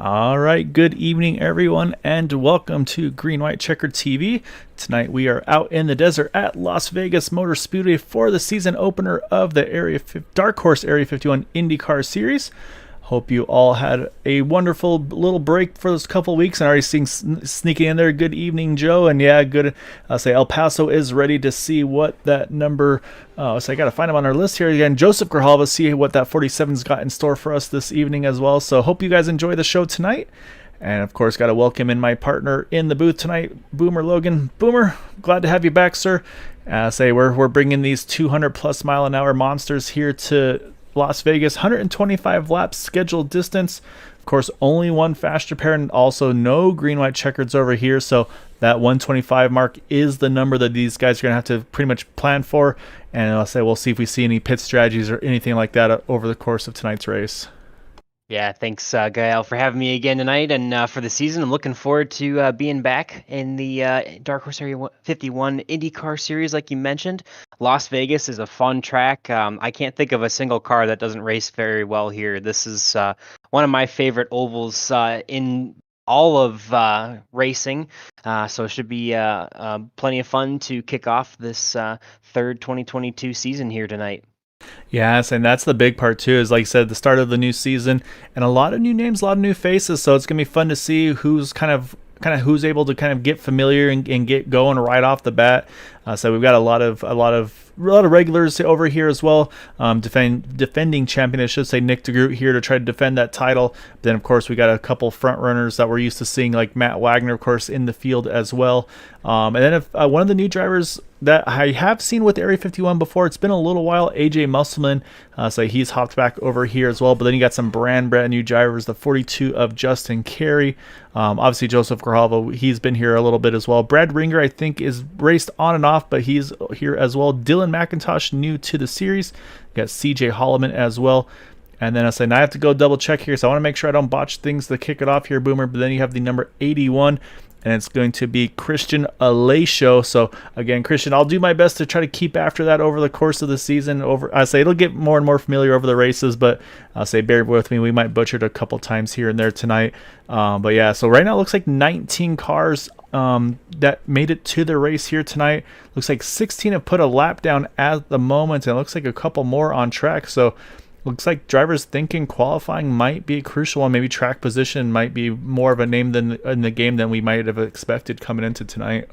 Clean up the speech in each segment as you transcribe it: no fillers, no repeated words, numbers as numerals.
All right, good evening, everyone, and welcome to Green White Checker TV. Tonight we are out in the desert at Las Vegas Motor Speedway for the season opener of the DarkHorse Area 51 IndyCar Series. Hope you all had a wonderful little break for those couple weeks and already seeing sneaking in there. Good evening, Joe. And yeah, good. Say El Paso is ready to see what that number. So I got to find him on our list here again. Joseph Grijalva, see what that 47's got in store for us this evening as well. So hope you guys enjoy the show tonight. And of course, got to welcome in my partner in the booth tonight, Boomer Logan. Boomer, glad to have you back, sir. We're bringing these 200+ mile-an-hour monsters here to Las Vegas, 125 laps scheduled distance. Of course, only one fast repair and also no green white checkers over here. So that 125 mark is the number that these guys are going to have to pretty much plan for. And we'll see if we see any pit strategies or anything like that over the course of tonight's race. Yeah, thanks, Gael, for having me again tonight and for the season. I'm looking forward to being back in the Dark Horse Area 51 IndyCar Series, like you mentioned. Las Vegas is a fun track. I can't think of a single car that doesn't race very well here. This is one of my favorite ovals in all of racing, so it should be plenty of fun to kick off this third 2022 season here tonight. Yes, and that's the big part too, is like I said, the start of the new season and a lot of new names, a lot of new faces. So it's gonna be fun to see who's kind of who's able to kind of get familiar and get going right off the bat. So we've got a lot of regulars over here as well. Defending champion, I should say, Nick DeGroot here to try to defend that title. But then of course we got a couple front runners that we're used to seeing, like Matt Wagner, of course, in the field as well. And then if one of the new drivers that I have seen with Area 51 before, it's been a little while, AJ Musselman. So he's hopped back over here as well. But then you got some brand new drivers, the 42 of Justin Carey. Obviously Joseph Grijalva, he's been here a little bit as well. Brad Ringer, I think, is raced on and off, but he's here as well. Dylan McIntosh, new to the series. You got CJ Holloman as well. And then I have to go double check here, so I want to make sure I don't botch things to kick it off here, Boomer. But then you have the number 81, and it's going to be Christian Alesio. So again, Christian, I'll do my best to try to keep after that over the course of the season. It'll get more and more familiar over the races, but bear with me. We might butcher it a couple times here and there tonight. But yeah, so right now it looks like 19 cars that made it to the race here tonight. Looks like 16 have put a lap down at the moment, and it looks like a couple more on track. So looks like drivers thinking qualifying might be a crucial one. Maybe track position might be more of a name in the game than we might have expected coming into tonight.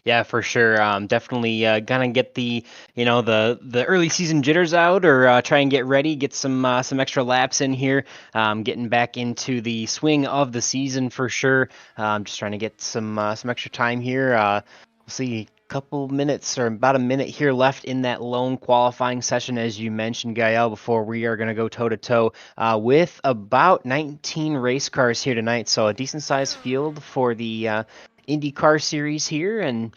Yeah, for sure. Definitely gonna get the early season jitters out, or try and get ready, get some extra laps in here, getting back into the swing of the season for sure. Just trying to get some extra time here. We'll see. Couple minutes, or about a minute here left in that lone qualifying session, as you mentioned, Gael, before we are going to go toe-to-toe with about 19 race cars here tonight. So a decent sized field for the IndyCar series here, and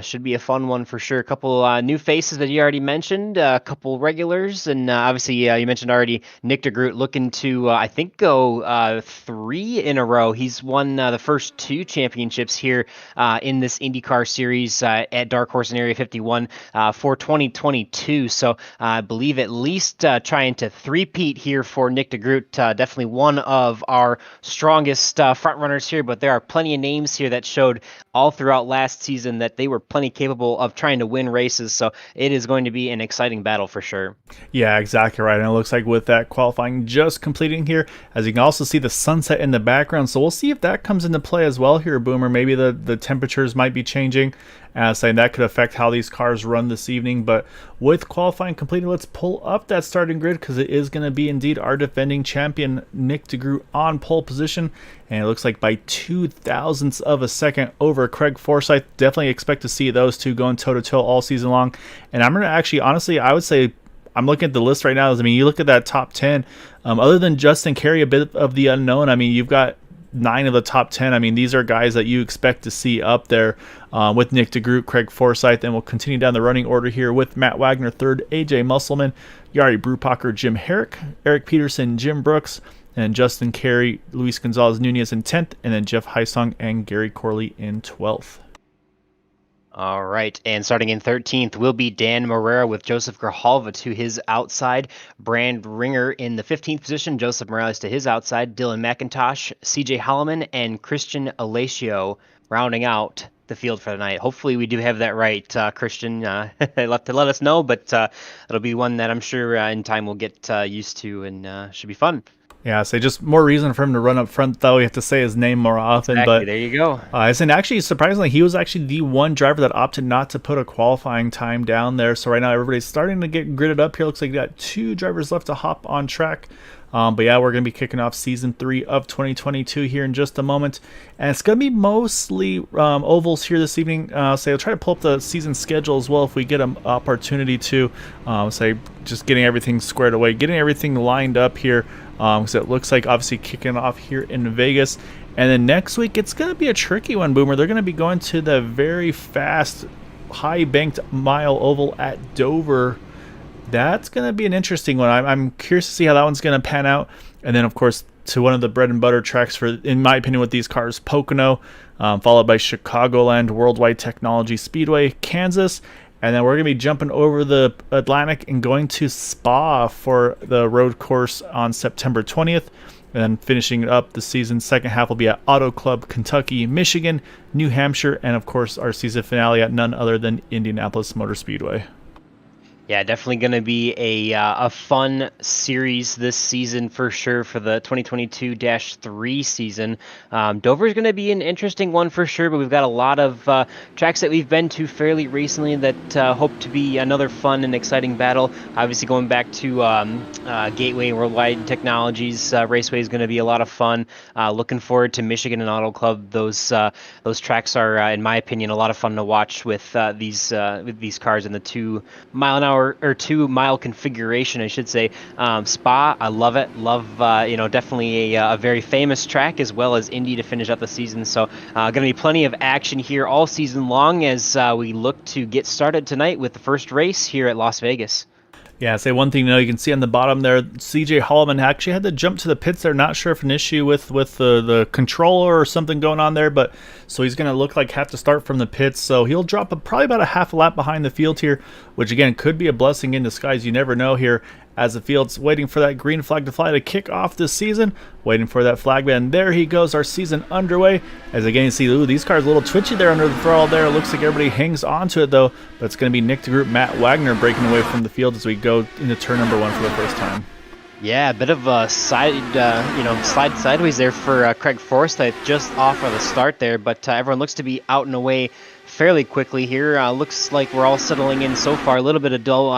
should be a fun one for sure. A couple new faces that you already mentioned, a couple regulars, and obviously you mentioned already Nick DeGroot looking to, I think, go 3 in a row. He's won the first 2 championships here in this IndyCar series at Dark Horse in Area 51 for 2022. So I believe at least trying to three-peat here for Nick DeGroot. Definitely one of our strongest front runners here, but there are plenty of names here that showed all throughout last season that they were plenty capable of trying to win races. So it is going to be an exciting battle for sure. Yeah, exactly right. And it looks like with that qualifying just completing here, as you can also see the sunset in the background. So we'll see if that comes into play as well here, Boomer. Maybe the temperatures might be changing, saying that could affect how these cars run this evening. But with qualifying completed, let's pull up that starting grid, because it is going to be indeed our defending champion Nick DeGroot on pole position. And it looks like by 0.02 of a second over Craig Forsyth. Definitely expect to see those two going toe-to-toe all season long. And I'm going to actually, honestly, I would say, I'm looking at the list right now. I mean, you look at that top 10, other than Justin Carey, a bit of the unknown. I mean, you've got 9 of the top 10. I mean, these are guys that you expect to see up there with Nick DeGroot, Craig Forsyth, and we'll continue down the running order here with Matt Wagner third, AJ Musselman, Yari Brupacher, Jim Herrick, Eric Peterson, Jim Brooks, and Justin Carey, Luis Gonzalez Nunez in 10th, and then Jeff Heisong and Gary Corley in 12th. All right, and starting in 13th will be Dan Morera with Joseph Grijalva to his outside. Brand Ringer in the 15th position, Joseph Morales to his outside. Dylan McIntosh, CJ Holloman, and Christian Alacio rounding out the field for the night. Hopefully, we do have that right, Christian. You'll have to let us know, but it'll be one that I'm sure in time we'll get used to and should be fun. Yeah, so just more reason for him to run up front, though. We have to say his name more often. Exactly. But There you go. and actually, surprisingly, he was actually the one driver that opted not to put a qualifying time down there. So right now, everybody's starting to get gridded up here. Looks like we got 2 drivers left to hop on track. But yeah, we're going to be kicking off season 3 of 2022 here in just a moment. And it's going to be mostly ovals here this evening. So I'll try to pull up the season schedule as well if we get an opportunity to. Say just getting everything squared away, getting everything lined up here. So it looks like obviously kicking off here in Vegas. And then next week, it's going to be a tricky one, Boomer. They're going to be going to the very fast, high-banked mile oval at Dover. That's going to be an interesting one. I'm curious to see how that one's going to pan out. And then, of course, to one of the bread and butter tracks for, in my opinion, with these cars, Pocono, followed by Chicagoland, Worldwide Technology Speedway, Kansas. And then we're going to be jumping over the Atlantic and going to Spa for the road course on September 20th. And then finishing up the season, second half will be at Auto Club, Kentucky, Michigan, New Hampshire, and of course our season finale at none other than Indianapolis Motor Speedway. Yeah, definitely going to be a fun series this season for sure for the 2022-3 season. Dover is going to be an interesting one for sure, but we've got a lot of tracks that we've been to fairly recently that hope to be another fun and exciting battle. Obviously, going back to Gateway Worldwide Technologies Raceway is going to be a lot of fun. Looking forward to Michigan and Auto Club. Those tracks are, in my opinion, a lot of fun to watch with these cars in the 2-mile-an-hour or 2-mile configuration, I should say. Spa, I love it. Love, definitely a very famous track as well as Indy to finish out the season. So going to be plenty of action here all season long as we look to get started tonight with the first race here at Las Vegas. Yeah, say one thing, you can see on the bottom there, CJ Holloman actually had to jump to the pits there. Not sure if an issue with the controller or something going on there, but so he's going to look like have to start from the pits. So he'll drop probably about a half a lap behind the field here, which again could be a blessing in disguise. You never know here as the field's waiting for that green flag to fly to kick off this season. Waiting for that flag, and there he goes, our season underway. As again, you see, these cars a little twitchy there under the throttle there. It looks like everybody hangs on to it, though. But it's going to be Nick DeGroot, Matt Wagner breaking away from the field as we go into turn number 1 for the first time. Yeah, a bit of a slide sideways there for Craig Forsyth just off of the start there, but everyone looks to be out and away fairly quickly here. Looks like we're all settling in so far. A little bit of dual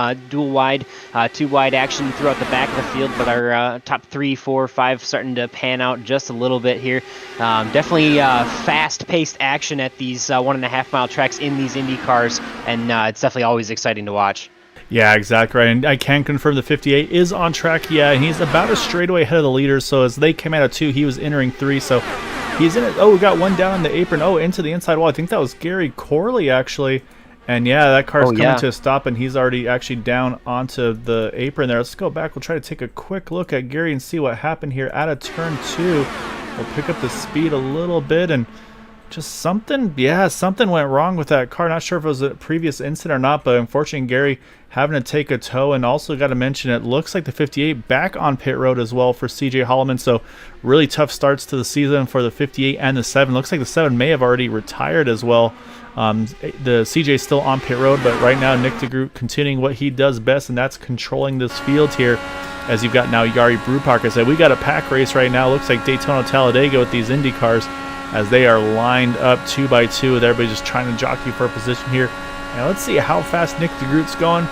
wide, 2-wide action throughout the back of the field, but our top 3, 4, 5 starting to pan out just a little bit here. Definitely fast-paced action at these 1.5-mile tracks in these Indy cars, and it's definitely always exciting to watch. Yeah, exactly right. And I can confirm the 58 is on track. Yeah, and he's about a straightaway ahead of the leaders. So as they came out of 2, he was entering 3. So he's in it. Oh, we got one down on the apron. Oh, into the inside wall. I think that was Gary Corley, actually. And yeah, that car's coming to a stop, and he's already actually down onto the apron there. Let's go back. We'll try to take a quick look at Gary and see what happened here out of turn 2. We'll pick up the speed a little bit, and just something went wrong with that car. Not sure if it was a previous incident or not, but unfortunately Gary having to take a tow. And also got to mention, it looks like the 58 back on pit road as well for CJ Holloman. So really tough starts to the season for the 58 and the 7. Looks like the 7 may have already retired as well. The CJ still on pit road, but right now Nick DeGroot continuing what he does best, and that's controlling this field here. As you've got now Yari Brewpark. I said we got a pack race right now. Looks like Daytona Talladega with these Indy cars, as they are lined up 2 by 2 with everybody just trying to jockey for a position here. Now let's see how fast Nick DeGroot's going.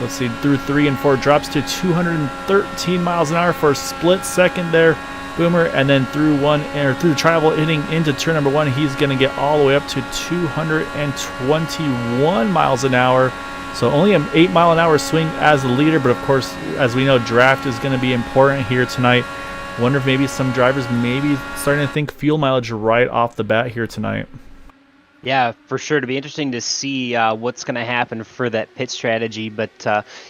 Let's see, through 3 and 4 drops to 213 miles an hour for a split second there, Boomer, and then through the travel hitting into turn number 1, he's going to get all the way up to 221 miles an hour. So only an 8-mile-an-hour swing as the leader, but of course, as we know, draft is going to be important here tonight. Wonder if maybe some drivers maybe starting to think fuel mileage right off the bat here tonight. Yeah, for sure. It'll be interesting to see what's going to happen for that pit strategy. But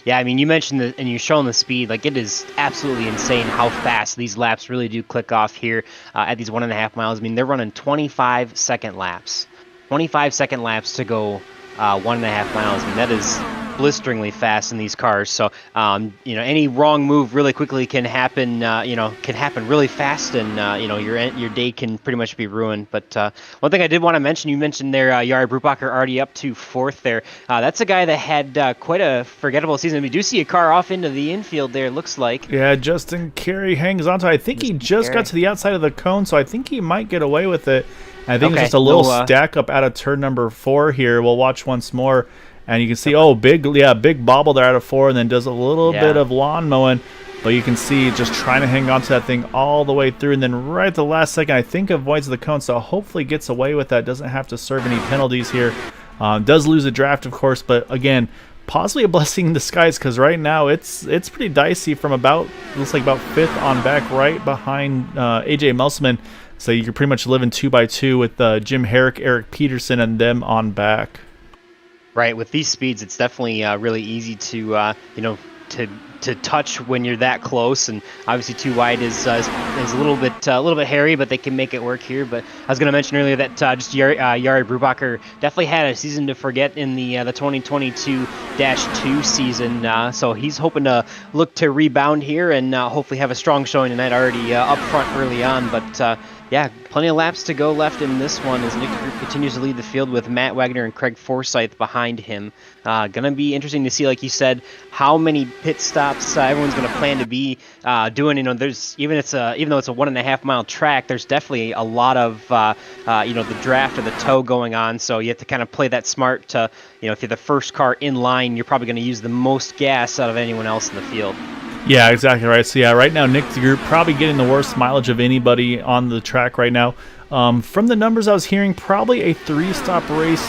yeah, I mean, you mentioned and you're showing the speed. Like, it is absolutely insane how fast these laps really do click off here at these 1.5 miles. I mean, they're running 25-second laps. 25-second laps to go 1.5 miles. I mean, that is blisteringly fast in these cars. So, any wrong move really quickly can happen, can happen really fast, and, your day can pretty much be ruined. But one thing I did want to mention, you mentioned there, Jari Brubacher already up to 4th there. That's a guy that had quite a forgettable season. We do see a car off into the infield there, it looks like. Yeah, Justin Carey hangs on to it. I think he just got to the outside of the cone, so I think he might get away with it. I think it's just a little stack up out of turn number 4 here. We'll watch once more. And you can see, big bobble there out of 4, and then does a little bit of lawn mowing. But you can see just trying to hang on to that thing all the way through. And then right at the last second, I think avoids the cone. So hopefully gets away with that. Doesn't have to serve any penalties here. Does lose a draft, of course. But again, possibly a blessing in disguise, because right now it's pretty dicey from looks like about 5th on back, right behind AJ Musselman. So you can pretty much live in 2x2 with Jim Herrick, Eric Peterson, and them on back. Right, with these speeds, it's definitely really easy to to touch when you're that close, and obviously too wide is a little bit hairy, but they can make it work here. But I was going to mention earlier that just Jari Brubacher definitely had a season to forget in the 2022-2 season, so he's hoping to look to rebound here and hopefully have a strong showing tonight, already up front early on. But yeah, plenty of laps to go left in this one as Nick Group continues to lead the field with Matt Wagner and Craig Forsyth behind him. Gonna be interesting to see, like you said, how many pit stops everyone's gonna plan to be doing. There's even though it's a 1.5 mile track, there's definitely a lot of the draft or the tow going on. So you have to kind of play that smart to, if you're the first car in line, you're probably gonna use the most gas out of anyone else in the field. Yeah, exactly right. So yeah, right now Nick the Group probably getting the worst mileage of anybody on the track right now. From the numbers I was hearing, probably a 3-stop race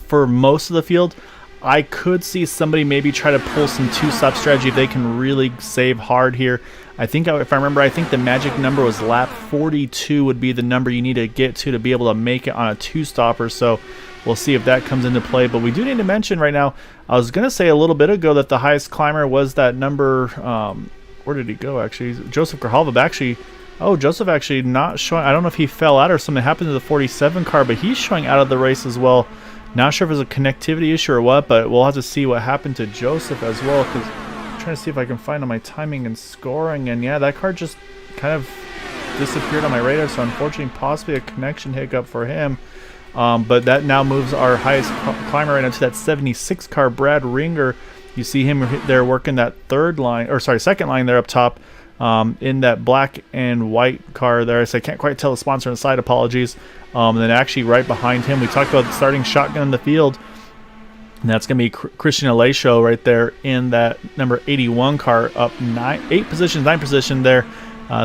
for most of the field. I could see somebody maybe try to pull some 2-stop strategy if they can really save hard here. I think, if I remember, I think the magic number was lap 42 would be the number you need to get to be able to make it on a 2-stopper. So we'll see if that comes into play. But we do need to mention right now, I was going to say a little bit ago that the highest climber was that number, where did he go actually? Joseph Grijalva actually. Oh, Joseph actually not showing. I don't know if he fell out or something happened to the 47 car, but he's showing out of the race as well. Not sure if it's a connectivity issue or what, but we'll have to see what happened to Joseph as well, because I'm trying to see if I can find on my timing and scoring. And yeah, that car just kind of disappeared on my radar, so unfortunately possibly a connection hiccup for him. But that now moves our highest climber right now to that 76 car, Brad Ringer. You see him there working that second line there up top, in that black and white car there. So I can't quite tell the sponsor on the side, apologies. And then actually right behind him, we talked about starting shotgun in the field. And that's going to be Christian Alesho right there in that number 81 car, up 9 positions there.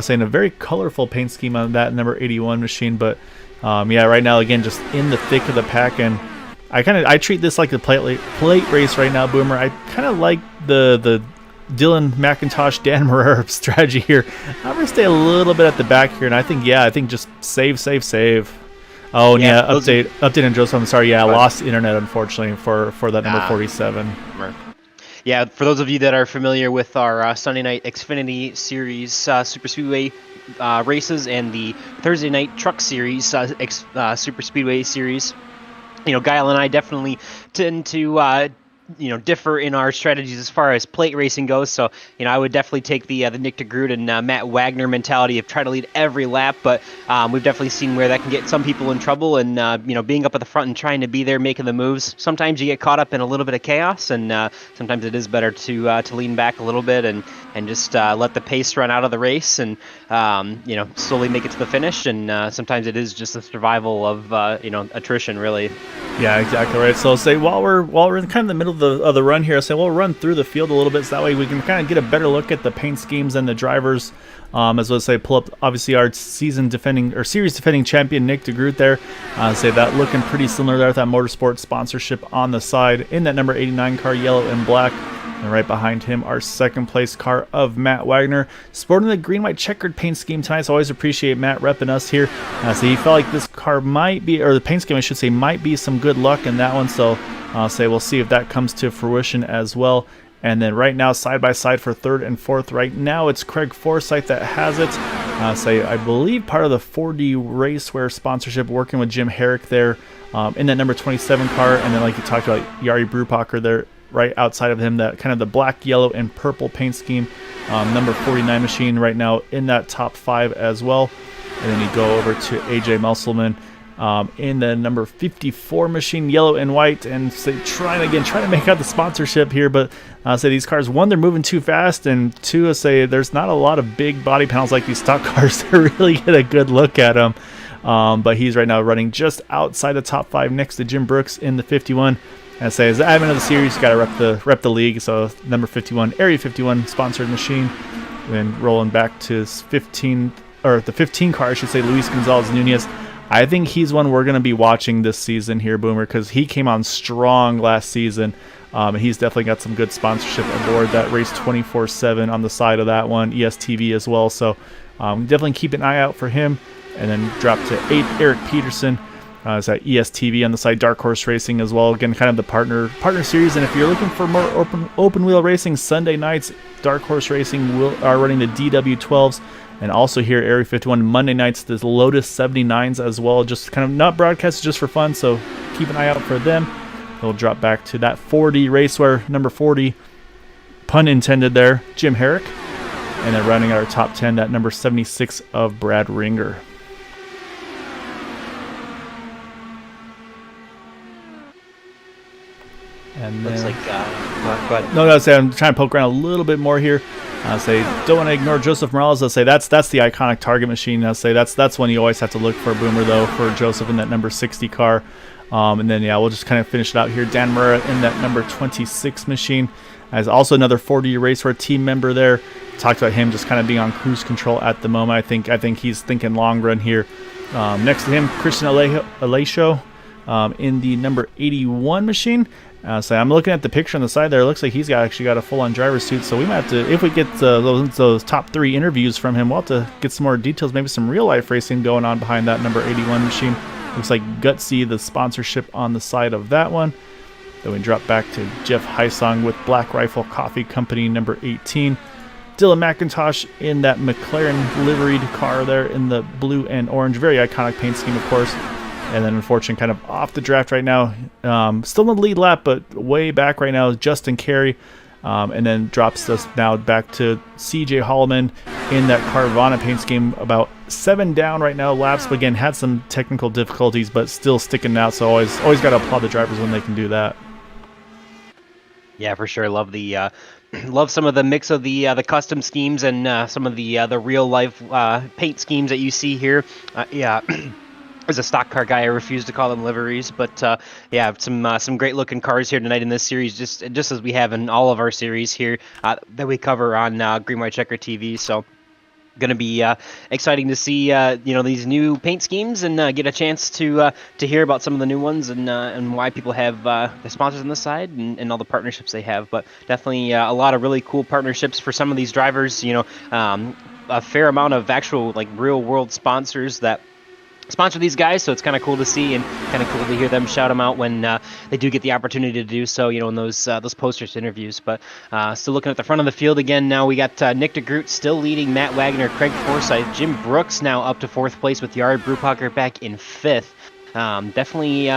Saying a very colorful paint scheme on that number 81 machine. But yeah, right now, again, just in the thick of the pack. And I treat this like the plate race right now, Boomer. I kind of like the Dylan McIntosh, Dan Moreira strategy here. I'm going to stay a little bit at the back here. And I think just save. Oh, and yeah, update on Joseph. I'm sorry. Yeah, I lost internet, unfortunately, for that number 47. Yeah, for those of you that are familiar with our Sunday night Xfinity Series Super Speedway races and the Thursday night Truck Series Super Speedway Series, Guile and I definitely tend to differ in our strategies as far as plate racing goes. So, I would definitely take the Nick DeGroot and Matt Wagner mentality of try to lead every lap. But we've definitely seen where that can get some people in trouble. And, being up at the front and trying to be there, making the moves, sometimes you get caught up in a little bit of chaos. And sometimes it is better to lean back a little bit and just let the pace run out of the race and, slowly make it to the finish. And sometimes it is just a survival of, attrition, really. Yeah, exactly right. So say while we're in kind of the middle of the run here, I say we'll run through the field a little bit, so that way we can kind of get a better look at the paint schemes and the drivers. As well as pull up obviously our series defending champion Nick DeGroot there. Say that looking pretty similar there with that motorsport sponsorship on the side in that number 89 car, yellow and black. And right behind him, our second place car of Matt Wagner, sporting the green white checkered paint scheme tonight. So always appreciate Matt repping us here. So he felt like this car might be, or the paint scheme I should say, might be some good luck in that one. So say we'll see if that comes to fruition as well. And then right now, side by side for third and fourth. Right now, it's Craig Forsyth that has it. I believe part of the 4D Racewear sponsorship, working with Jim Herrick there in that number 27 car. And then, like you talked about, Jari Brupacher there right outside of him, that kind of the black, yellow, and purple paint scheme. Number 49 machine right now in that top 5 as well. And then you go over to AJ Musselman in the number 54 machine, yellow and white, and trying to make out the sponsorship here. But these cars, one, they're moving too fast, and two, there's not a lot of big body panels like these stock cars to really get a good look at them. But he's right now running just outside the top 5 next to Jim Brooks in the 51. As the admin of the series, you got to rep the league. So number 51, Area 51 sponsored machine. Then rolling back to 15, or the 15 car, I should say, Luis Gonzalez Nunez. I think he's one we're going to be watching this season here, Boomer, because he came on strong last season. He's definitely got some good sponsorship aboard that race 24/7 on the side of that one, ESTV as well. So definitely keep an eye out for him. And then drop to 8, Eric Peterson. It's at ESTV on the side, DarkHorse Racing as well. Again, kind of the partner series. And if you're looking for more open wheel racing, Sunday nights, DarkHorse Racing are running the DW12s. And also here, Area 51, Monday nights, there's Lotus 79s as well. Just kind of not broadcast, just for fun. So keep an eye out for them. They'll drop back to that 4D Racewear, number 40, pun intended there, Jim Herrick. And then running our top 10, that number 76 of Brad Ringer. And looks like go ahead. No, I'm trying to poke around a little bit more here. Don't want to ignore Joseph Morales. That's the iconic target machine. That's one you always have to look for, Boomer, though, for Joseph in that number 60 car. And then we'll just kind of finish it out here. Dan Murrah in that number 26 machine, as also another 4D Racewear team member there. Talked about him just kind of being on cruise control at the moment. I think he's thinking long run here. Next to him, Christian Alesho in the number 81 machine. I'm looking at the picture on the side there. It looks like he's actually got a full-on driver's suit. So we might have to, if we get those top 3 interviews from him, we'll have to get some more details, maybe some real-life racing going on behind that number 81 machine. Looks like Gutsy, the sponsorship on the side of that one. Then we drop back to Jeff Heisong with Black Rifle Coffee Company, number 18. Dylan McIntosh in that McLaren liveried car there in the blue and orange. Very iconic paint scheme, of course. And then, unfortunately, kind of off the draft right now. Still in the lead lap, but way back right now is Justin Carey. And then drops us now back to CJ Holloman in that Carvana paint scheme. About 7 down right now laps. But again, had some technical difficulties, but still sticking out. So always got to applaud the drivers when they can do that. Yeah, for sure. Love the love some of the mix of the custom schemes and some of the real life paint schemes that you see here. As a stock car guy, I refuse to call them liveries, but some great looking cars here tonight in this series, just as we have in all of our series here that we cover on Green White Checker TV. So going to be exciting to see these new paint schemes and get a chance to hear about some of the new ones and why people have the sponsors on the side and all the partnerships they have. But definitely a lot of really cool partnerships for some of these drivers. A fair amount of actual real world sponsors that sponsor these guys, so it's kind of cool to see and kind of cool to hear them shout them out when they do get the opportunity to do so, in those posters interviews. But still looking at the front of the field again now, we got Nick DeGroot still leading, Matt Wagner, Craig Forsyth, Jim Brooks now up to 4th place with Jari Brupacher back in 5th. Definitely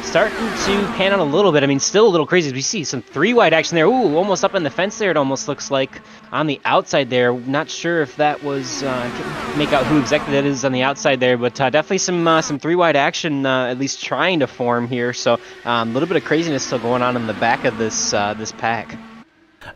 starting to pan out a little bit. I mean, still a little crazy as we see some 3-wide action there. Ooh, almost up in the fence there. It almost looks like on the outside there. Not sure if that was, can't make out who exactly that is on the outside there, but definitely some 3-wide action, at least trying to form here. So a little bit of craziness still going on in the back of this pack.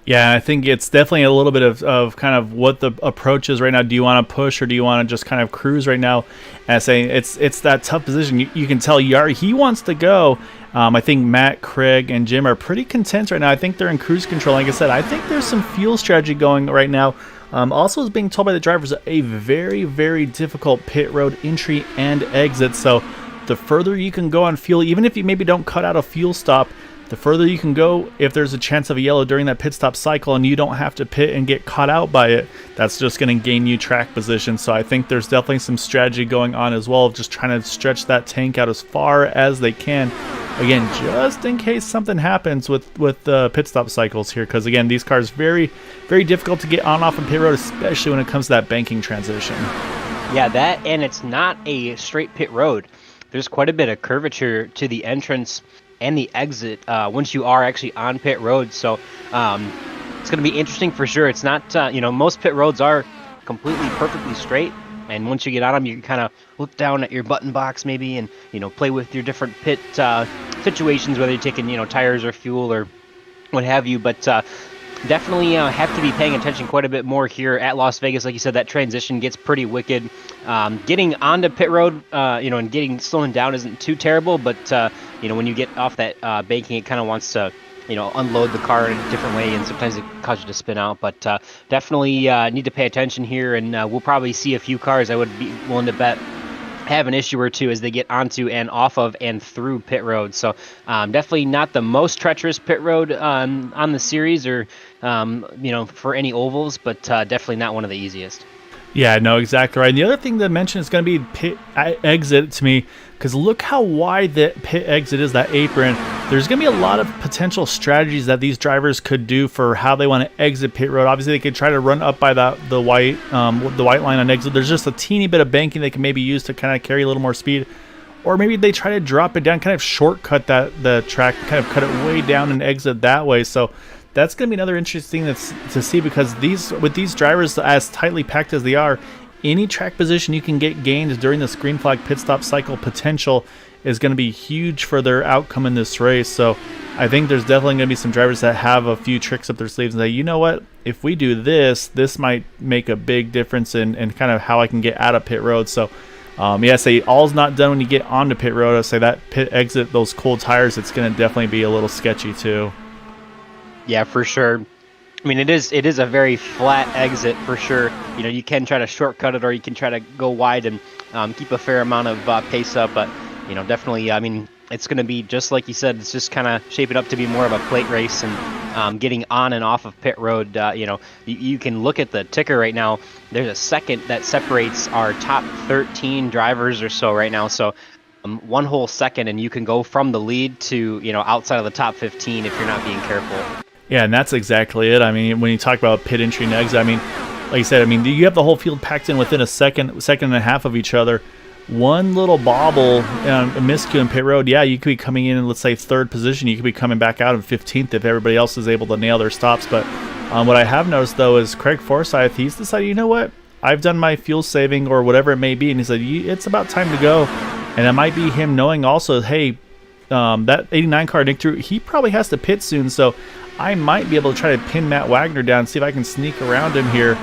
Yeah, I think it's definitely a little bit of kind of what the approach is right now. Do you want to push or do you want to just kind of cruise right now? And saying it's that tough position. You can tell Yari, he wants to go. I think Matt, Craig, and Jim are pretty content right now. I think they're in cruise control. Like I said, I think there's some fuel strategy going right now. Also, is being told by the drivers a very, very difficult pit road entry and exit. So the further you can go on fuel, even if you maybe don't cut out a fuel stop, the further you can go, if there's a chance of a yellow during that pit stop cycle and you don't have to pit and get caught out by it, that's just going to gain you track position. So I think there's definitely some strategy going on as well of just trying to stretch that tank out as far as they can. Again, just in case something happens with the pit stop cycles here, because again, these cars very, very difficult to get on off of pit road, especially when it comes to that banking transition. Yeah, that, and it's not a straight pit road. There's quite a bit of curvature to the entrance and the exit once you are actually on pit road. So it's going to be interesting for sure. It's not, most pit roads are completely perfectly straight. And once you get on them, you can kind of look down at your button box maybe and, play with your different pit situations, whether you're taking, tires or fuel or what have you. But definitely have to be paying attention quite a bit more here at Las Vegas. Like you said, that transition gets pretty wicked. Getting onto pit road, and slowing down isn't too terrible. But, when you get off that banking, it kind of wants to unload the car in a different way, and sometimes it causes you to spin out. But definitely need to pay attention here, and we'll probably see a few cars I would be willing to bet have an issue or two as they get onto and off of and through pit road. So definitely not the most treacherous pit road on the series or, for any ovals, but definitely not one of the easiest. Yeah, no, exactly right. And the other thing to mention is going to be pit exit to me, because look how wide that pit exit is, that apron. There's going to be a lot of potential strategies that these drivers could do for how they want to exit pit road. Obviously, they could try to run up by the white line on exit. There's just a teeny bit of banking they can maybe use to kind of carry a little more speed. Or maybe they try to drop it down, kind of shortcut the track, kind of cut it way down and exit that way. So that's going to be another interesting thing to see, because with these drivers as tightly packed as they are, any track position you can get gained during this green flag pit stop cycle potential is going to be huge for their outcome in this race. So I think there's definitely going to be some drivers that have a few tricks up their sleeves and say, you know what, if we do this might make a big difference in kind of how I can get out of pit road. So say all's not done when you get onto pit road. I say that pit exit, those cold tires, it's going to definitely be a little sketchy too. Yeah, for sure. I mean, it is a very flat exit for sure. You can try to shortcut it, or you can try to go wide and keep a fair amount of pace up. But definitely, I mean, it's going to be just like you said. It's just kind of shaping up to be more of a plate race, and getting on and off of pit road. You can look at the ticker right now. There's a second that separates our top 13 drivers or so right now. So one whole second, and you can go from the lead to outside of the top 15 if you're not being careful. Yeah, and that's exactly it. I mean, when you talk about pit entry and exit, I mean, like I said, you have the whole field packed in within a second and a half of each other. One little bobble, a miscue in pit road, yeah, you could be coming in, let's say, third position. You could be coming back out in 15th if everybody else is able to nail their stops. But what I have noticed, though, is Craig Forsyth, he's decided, you know what, I've done my fuel saving or whatever it may be, and he said, it's about time to go. And it might be him knowing also, hey, that 89 car Nick Drew, he probably has to pit soon, so I might be able to try to pin Matt Wagner down, see if I can sneak around him here.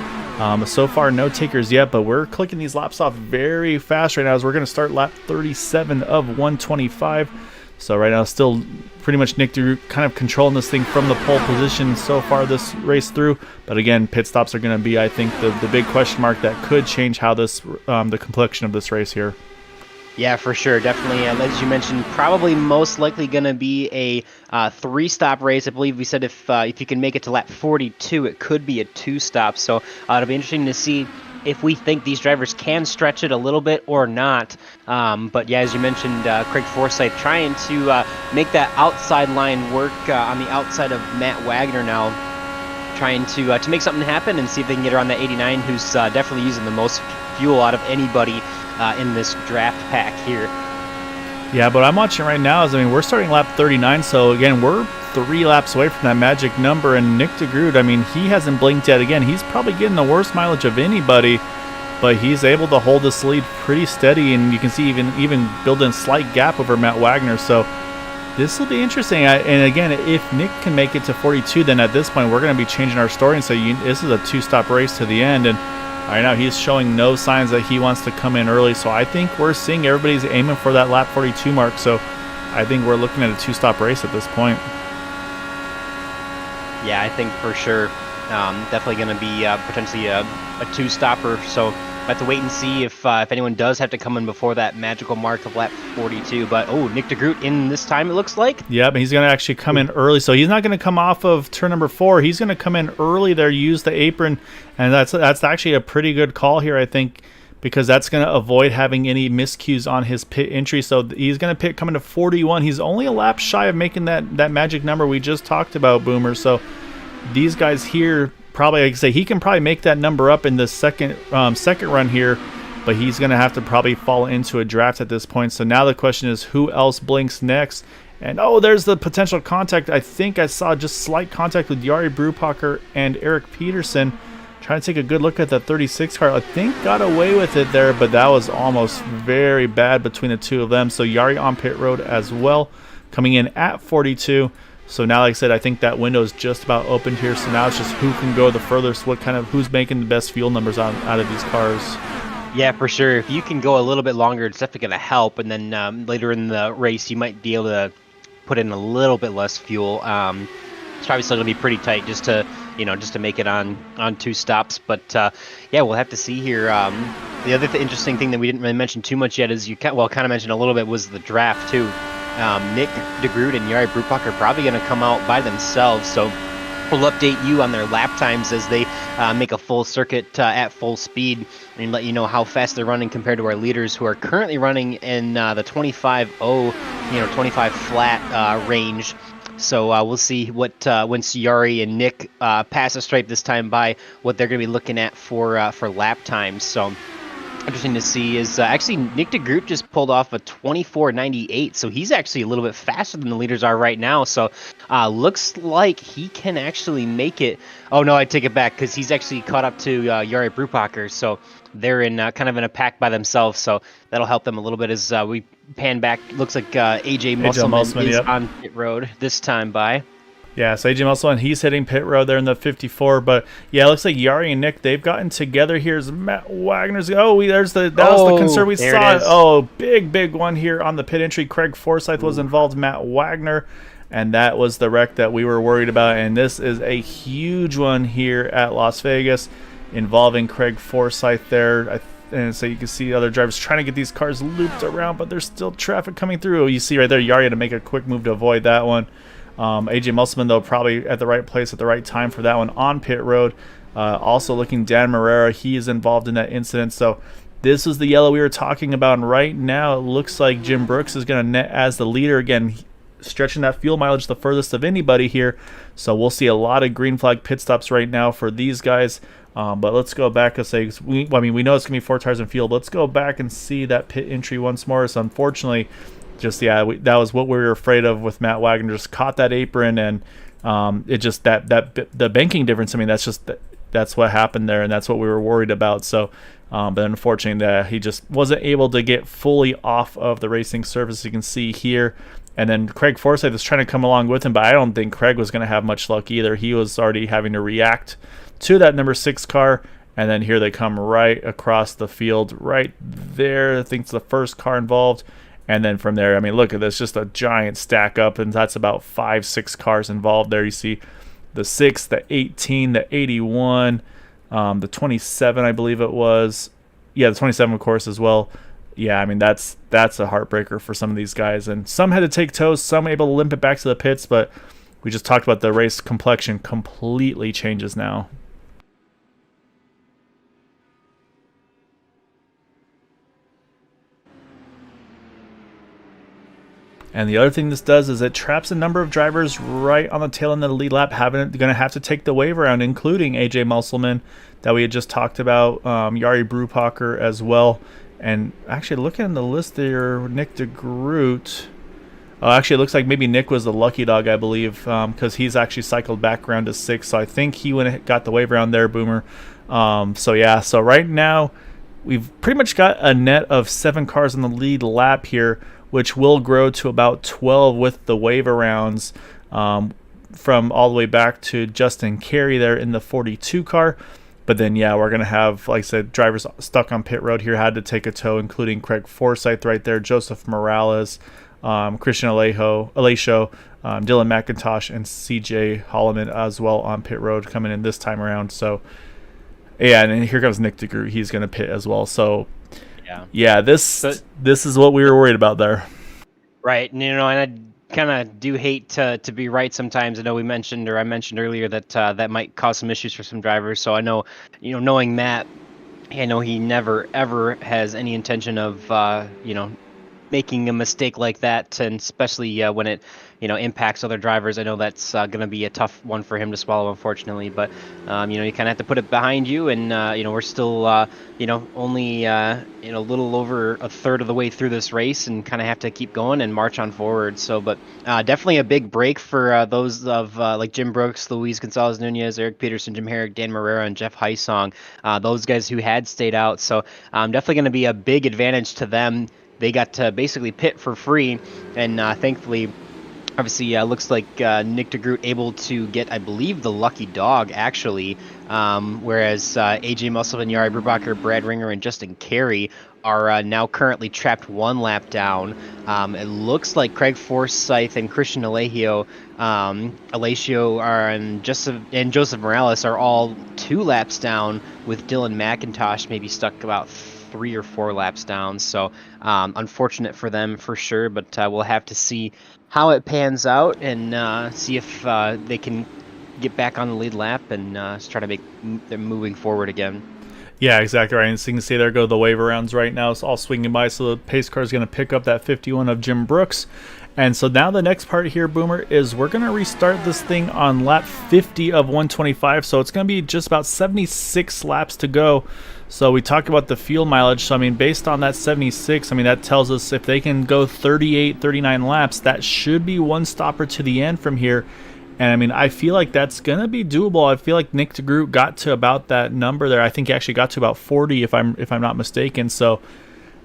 So far, no takers yet, but we're clicking these laps off very fast right now as we're going to start lap 37 of 125. So right now, still pretty much Nick Drew kind of controlling this thing from the pole position so far this race through. But again, pit stops are going to be, I think, the big question mark that could change how this the complexion of this race here. Yeah, for sure. Definitely, as you mentioned, probably most likely going to be a 3-stop race. I believe we said if you can make it to lap 42, it could be a 2-stop. So it'll be interesting to see if we think these drivers can stretch it a little bit or not. But yeah, as you mentioned, Craig Forsyth trying to make that outside line work on the outside of Matt Wagner now, trying to make something happen and see if they can get around that 89, who's definitely using the most fuel out of anybody in this draft pack here. Yeah, but I'm watching right now we're starting lap 39, so again, we're 3 laps away from that magic number, and Nick DeGroot, he hasn't blinked yet. Again, he's probably getting the worst mileage of anybody, but he's able to hold this lead pretty steady, and you can see even building a slight gap over Matt Wagner, so this will be interesting. And again, if Nick can make it to 42, then at this point, we're going to be changing our story and say this is a 2-stop race to the end, and right now he's showing no signs that he wants to come in early, so I think we're seeing everybody's aiming for that lap 42 mark, so I think we're looking at a 2-stop race at this point. Yeah, I think for sure definitely going to be potentially a 2-stopper, so have to wait and see if anyone does have to come in before that magical mark of lap 42. But Nick DeGroot in this time, it looks like. Yeah, but he's going to actually come in early, so he's not going to come off of turn number 4. He's going to come in early there, use the apron, and that's actually a pretty good call here, I think, because that's going to avoid having any miscues on his pit entry. So he's going to pit coming to 41. He's only a lap shy of making that magic number we just talked about, Boomer. So these guys here, probably, like I say, he can probably make that number up in the second run here, but he's going to have to probably fall into a draft at this point. So now the question is, who else blinks next? And there's the potential contact. I think I saw just slight contact with Jari Brupacher and Eric Peterson. Trying to take a good look at the 36 car. I think got away with it there, but that was almost very bad between the two of them. So Jari on pit road as well, coming in at 42. So now, like I said, I think that window is just about opened here. So now it's just who can go the furthest, who's making the best fuel numbers out of these cars. Yeah, for sure. If you can go a little bit longer, it's definitely going to help. And then later in the race, you might be able to put in a little bit less fuel. It's probably still going to be pretty tight just to make it on 2 stops. But yeah, we'll have to see here. The other interesting thing that we didn't really mention too much yet is kind of mentioned a little bit was the draft too. Nick DeGroot and Jari Brupacher are probably going to come out by themselves. So we'll update you on their lap times as they make a full circuit at full speed and let you know how fast they're running compared to our leaders who are currently running in the 25.0, 25 flat range. So we'll see what once Jari and Nick pass a stripe this time by, what they're going to be looking at for lap times. So interesting to see is actually Nick DeGroot just pulled off a 24.98, so he's actually a little bit faster than the leaders are right now. So looks like he can actually make it. Oh no, I take it back because he's actually caught up to Jari Brupacher. So they're in kind of in a pack by themselves. So that'll help them a little bit as we pan back. Looks like AJ Musselman is on pit road this time by. Yeah, so AJ Musselman, he's hitting pit road there in the 54. But yeah, it looks like Jari and Nick, they've gotten together. Here's Matt Wagner's. That was the concern we saw. Big one here on the pit entry. Craig Forsyth was involved, Matt Wagner, and that was the wreck that we were worried about. And this is a huge one here at Las Vegas involving Craig Forsyth there. And so you can see other drivers trying to get these cars looped around, but there's still traffic coming through. You see right there, Jari had to make a quick move to avoid that one. AJ Musselman, though, probably at the right place at the right time for that one on pit road. Also looking, Dan Morera, he is involved in that incident. So this is the yellow we were talking about. And right now it looks like Jim Brooks is going to net as the leader again, stretching that fuel mileage the furthest of anybody here. So we'll see a lot of green flag pit stops right now for these guys. But let's go back and say, we know it's going to be 4 tires in fuel, but let's go back and see that pit entry once more. So unfortunately, that was what we were afraid of with Matt Wagner. Just caught that apron, and it just the banking difference. I mean, that's what happened there, and that's what we were worried about. So, but unfortunately, he just wasn't able to get fully off of the racing surface. You can see here, and then Craig Forsyth was trying to come along with him, but I don't think Craig was going to have much luck either. He was already having to react to that number 6 car. And then here they come right across the field, right there. I think it's the first car involved. And then from there, I mean, look at this, just a giant stack up, and that's about 5-6 cars involved there. You see the 6, the 18, the 81, the 27, I believe it was. Yeah, the 27, of course, as well. Yeah, I mean, that's a heartbreaker for some of these guys. And some had to take tows, some able to limp it back to the pits, but we just talked about the race complexion completely changes now. And the other thing this does is it traps a number of drivers right on the tail end of the lead lap, going to have to take the wave around, including AJ Musselman that we had just talked about, Jari Brupacher as well. And actually, looking at the list there, Nick DeGroot. Actually, it looks like maybe Nick was the lucky dog, I believe, because he's actually cycled back around to 6. So I think he got the wave around there, Boomer. So yeah, so right now we've pretty much got a net of 7 cars in the lead lap here, which will grow to about 12 with the wave arounds from all the way back to Justin Carey there in the 42 car. But then, yeah, we're going to have, like I said, drivers stuck on pit road here had to take a tow, including Craig Forsyth right there, Joseph Morales, Christian Alejo, Dylan McIntosh, and CJ Holloman as well on pit road coming in this time around. So Yeah, and then here comes Nick DeGroot. He's going to pit as well. So, Yeah. yeah, this is what we were worried about there. Right. And, and I kind of do hate to be right sometimes. I know I mentioned earlier that that might cause some issues for some drivers. So I know, knowing Matt, I know he never ever has any intention of making a mistake like that, and especially when it impacts other drivers. I know that's going to be a tough one for him to swallow, unfortunately, but you kind of have to put it behind you, and we're still only a little over a third of the way through this race, and kind of have to keep going and march on forward. So but definitely a big break for those of like Jim Brooks, Luis Gonzalez Nunez, Eric Peterson, Jim Herrick, Dan Marrera, and Jeff Heisong, those guys who had stayed out. So definitely going to be a big advantage to them. They got to basically pit for free, and thankfully, obviously, looks like Nick DeGroot able to get, I believe, the lucky dog, actually, whereas AJ Musselman, Yari Brubacher, Brad Ringer, and Justin Carey are now currently trapped one lap down. It looks like Craig Forsyth and Christian Alacio and Joseph Morales are all 2 laps down, with Dylan McIntosh maybe stuck about 3 or 4 laps down. So unfortunate for them for sure, but we'll have to see how it pans out and see if they can get back on the lead lap and try to make them moving forward again. Yeah, exactly right. And so you can see there go the wave rounds right now. It's all swinging by. So the pace car is going to pick up that 51 of Jim Brooks. And so now the next part here, Boomer, is we're going to restart this thing on lap 50 of 125. So it's going to be just about 76 laps to go. So we talked about the fuel mileage. So, I mean, based on that 76, I mean, that tells us if they can go 38, 39 laps, that should be one stopper to the end from here. And, I mean, I feel like that's going to be doable. I feel like Nick DeGroot got to about that number there. I think he actually got to about 40 if I'm not mistaken. So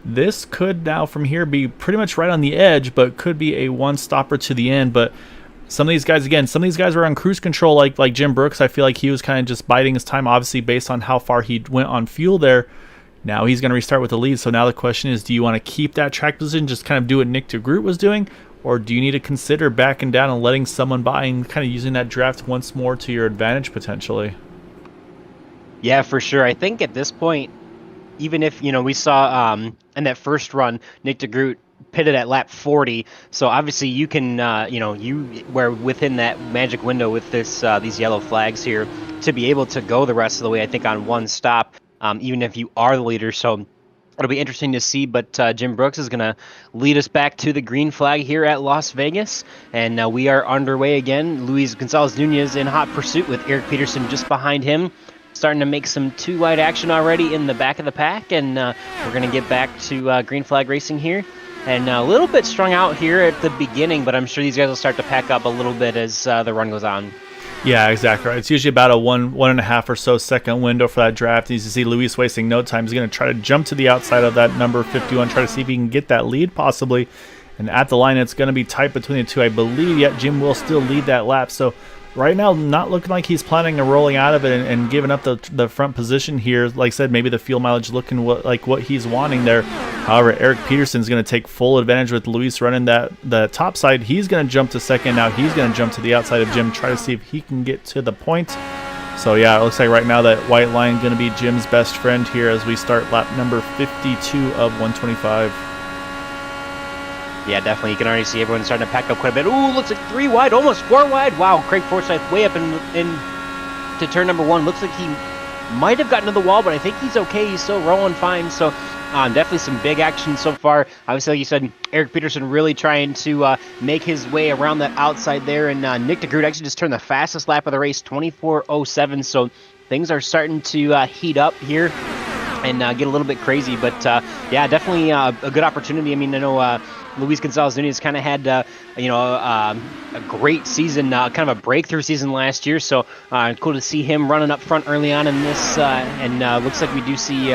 this could now from here be pretty much right on the edge, but could be a one stopper to the end. But some of these guys were on cruise control, like Jim Brooks. I feel like he was kind of just biding his time, obviously based on how far he went on fuel there. Now he's going to restart with the lead. So now the question is, do you want to keep that track position, just kind of do what Nick DeGroot was doing, or do you need to consider backing down and letting someone by and kind of using that draft once more to your advantage potentially? Yeah, for sure. I think at this point, even if we saw in that first run, Nick DeGroot pitted at lap 40, so obviously you can you were within that magic window with these yellow flags here to be able to go the rest of the way, I think, on one stop, even if you are the leader. So it'll be interesting to see, but Jim Brooks is going to lead us back to the green flag here at Las Vegas, and we are underway again. Luis Gonzalez Nunez in hot pursuit with Eric Peterson just behind him, starting to make some 2-wide action already in the back of the pack, and we're going to get back to green flag racing here. And a little bit strung out here at the beginning, but I'm sure these guys will start to pack up a little bit as the run goes on. Yeah, exactly right. It's usually about a 1.5 or so second window for that draft. As you see, Luis wasting no time. He's going to try to jump to the outside of that number 51, try to see if he can get that lead possibly. And at the line, it's going to be tight between the two, I believe. Yet Jim will still lead that lap. So right now, not looking like he's planning on rolling out of it and giving up the front position here. Like I said, maybe the fuel mileage looking like what he's wanting there. However, Eric Peterson's going to take full advantage with Luis running the top side. He's going to jump to second. Now he's going to jump to the outside of Jim, try to see if he can get to the point. So yeah, it looks like right now that white line going to be Jim's best friend here as we start lap number 52 of 125. Yeah, definitely. You can already see everyone starting to pack up quite a bit. Ooh, looks like 3 wide, almost 4 wide. Wow, Craig Forsyth way up in to turn number 1. Looks like he might have gotten to the wall, but I think he's okay. He's still rolling fine. So definitely some big action so far. Obviously, like you said, Eric Peterson really trying to make his way around that outside there. And Nick DeGroot actually just turned the fastest lap of the race, 24:07. So things are starting to heat up here and get a little bit crazy. But yeah, definitely a good opportunity. I mean, I know Luis Gonzalez Nunez kind of had a great season, kind of a breakthrough season last year. So cool to see him running up front early on in this. And looks like we do see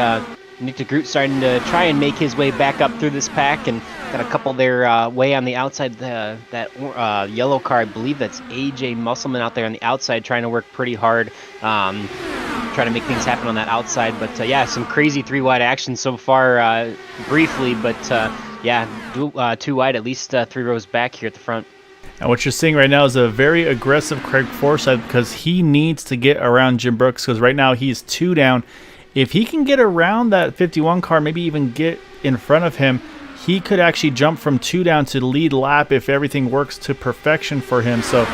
Nick DeGroot starting to try and make his way back up through this pack, and got a couple there way on the outside. That yellow car, I believe that's AJ Musselman out there on the outside, trying to work pretty hard, trying to make things happen on that outside. But yeah, some crazy 3-wide action so far, briefly, but yeah, 2 wide, at least 3 rows back here at the front. And what you're seeing right now is a very aggressive Craig Forsyth because he needs to get around Jim Brooks because right now he's 2 down. If he can get around that 51 car, maybe even get in front of him, he could actually jump from 2 down to the lead lap if everything works to perfection for him. So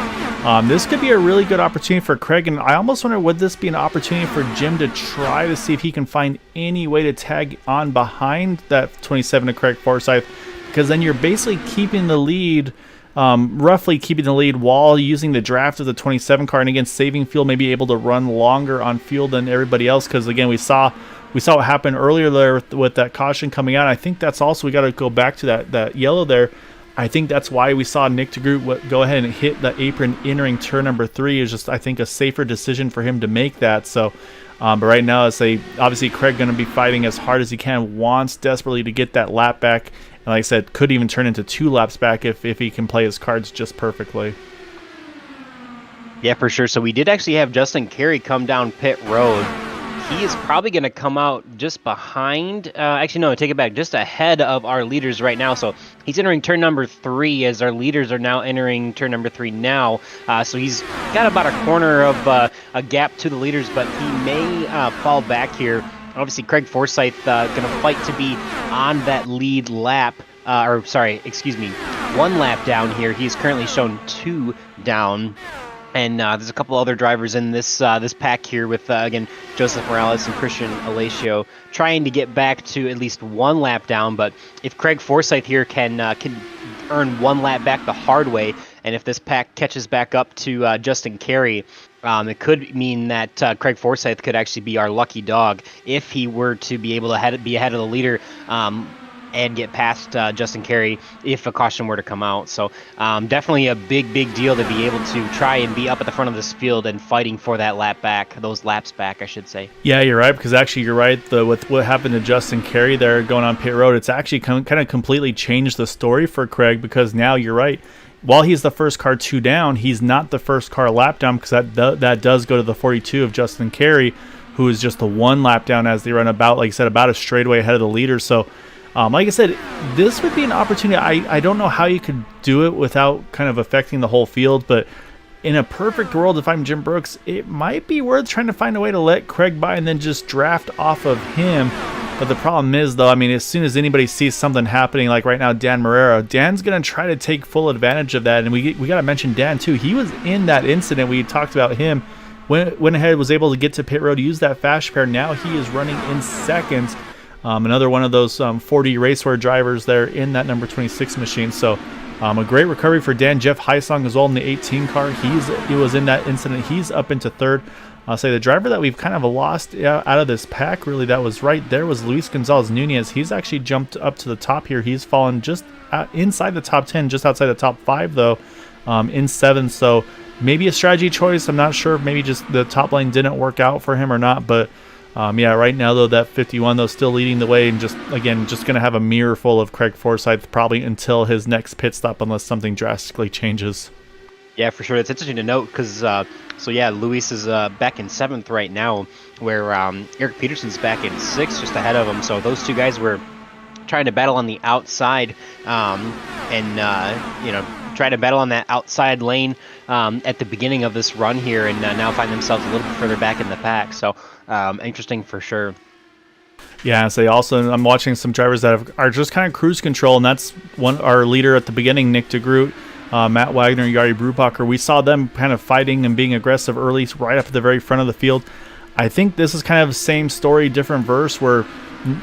this could be a really good opportunity for Craig. And I almost wonder, would this be an opportunity for Jim to try to see if he can find any way to tag on behind that 27 of Craig Forsyth? Because then you're basically keeping the lead, roughly keeping the lead while using the draft of the 27 car, and again saving fuel, maybe able to run longer on fuel than everybody else. Because again, we saw what happened earlier there with that caution coming out. I think that's also, we got to go back to that yellow there. I think that's why we saw Nick DeGroot go ahead and hit the apron entering turn number 3. Is just, I think, a safer decision for him to make that. So but right now, obviously Craig going to be fighting as hard as he can, wants desperately to get that lap back. And like I said, could even turn into 2 laps back if he can play his cards just perfectly. Yeah, for sure. So we did actually have Justin Carey come down pit road. He is probably going to come out just behind, actually no, take it back, just ahead of our leaders right now. So he's entering turn number 3 as our leaders are now entering turn number 3 now. So he's got about a corner of a gap to the leaders, but he may fall back here. Obviously, Craig Forsyth going to fight to be on that lead lap, 1 lap down here. He's currently shown 2 down. And there's a couple other drivers in this pack here with, again, Joseph Morales and Christian Alacio trying to get back to at least 1 lap down. But if Craig Forsyth here can earn 1 lap back the hard way, and if this pack catches back up to Justin Carey, it could mean that Craig Forsyth could actually be our lucky dog if he were to be able to be ahead of the leader and get past Justin Carey if a caution were to come out. So definitely a big deal to be able to try and be up at the front of this field and fighting for that lap back, those laps back, I should say. Yeah, you're right, because actually you're right. With what happened to Justin Carey there going on pit road, it's actually kind of completely changed the story for Craig, because now you're right. While he's the first car 2 down, he's not the first car lap down, because that does go to the 42 of Justin Carey, who is just the 1 lap down as they run about, like I said, about a straightaway ahead of the leader. So like I said, this would be an opportunity. I don't know how you could do it without kind of affecting the whole field, but in a perfect world, if I'm Jim Brooks, it might be worth trying to find a way to let Craig by and then just draft off of him. But the problem is, though, I mean, as soon as anybody sees something happening, like right now, Dan Marrero, Dan's going to try to take full advantage of that. And we got to mention Dan, too. He was in that incident. We talked about him. Went ahead, was able to get to pit road, use that fast repair. Now he is running in seconds. Another one of those 40 racewear drivers there in that number 26 machine. So a great recovery for Dan. Jeff Heisong as well in the 18 car. He was in that incident. He's up into 3rd. I'll say the driver that we've kind of lost out of this pack, really, that was right there, was Luis Gonzalez Nunez. He's actually jumped up to the top here. He's fallen just inside the top 10, just outside the top 5, though, in 7th. So maybe a strategy choice. I'm not sure if maybe just the top lane didn't work out for him or not, but yeah, right now, though, that 51, though, still leading the way, and just going to have a mirror full of Craig Forsyth probably until his next pit stop, unless something drastically changes. Yeah, for sure. It's interesting to note because, Luis is back in 7th right now, where Eric Peterson's back in 6th, just ahead of him. So those 2 guys were trying to battle on the outside try to battle on that outside lane at the beginning of this run here, and now find themselves a little bit further back in the pack. So interesting for sure. Yeah, so also I'm watching some drivers that are just kind of cruise control, and that's our leader at the beginning, Nick DeGroot, Matt Wagner, Yari Brubacher. We saw them kind of fighting and being aggressive early, right up at the very front of the field. I think this is kind of the same story, different verse, where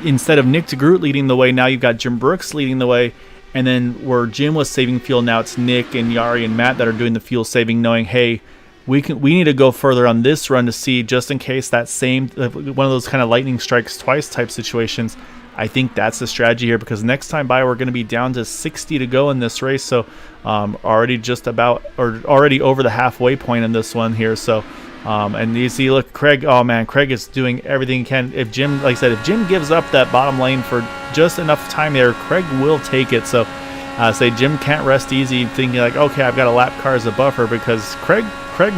instead of Nick DeGroot leading the way, now you've got Jim Brooks leading the way. And then where Jim was saving fuel, now it's Nick and Yari and Matt that are doing the fuel saving, knowing, hey, we need to go further on this run to see, just in case that same one of those kind of lightning strikes twice type situations. I think that's the strategy here, because next time by we're going to be down to 60 to go in this race, so already over the halfway point in this one here. So and you see, look, Craig. Oh man, Craig is doing everything he can. If Jim, like I said, if Jim gives up that bottom lane for just enough time there, Craig will take it. So Jim can't rest easy, thinking like, okay, I've got a lap car as a buffer, because Craig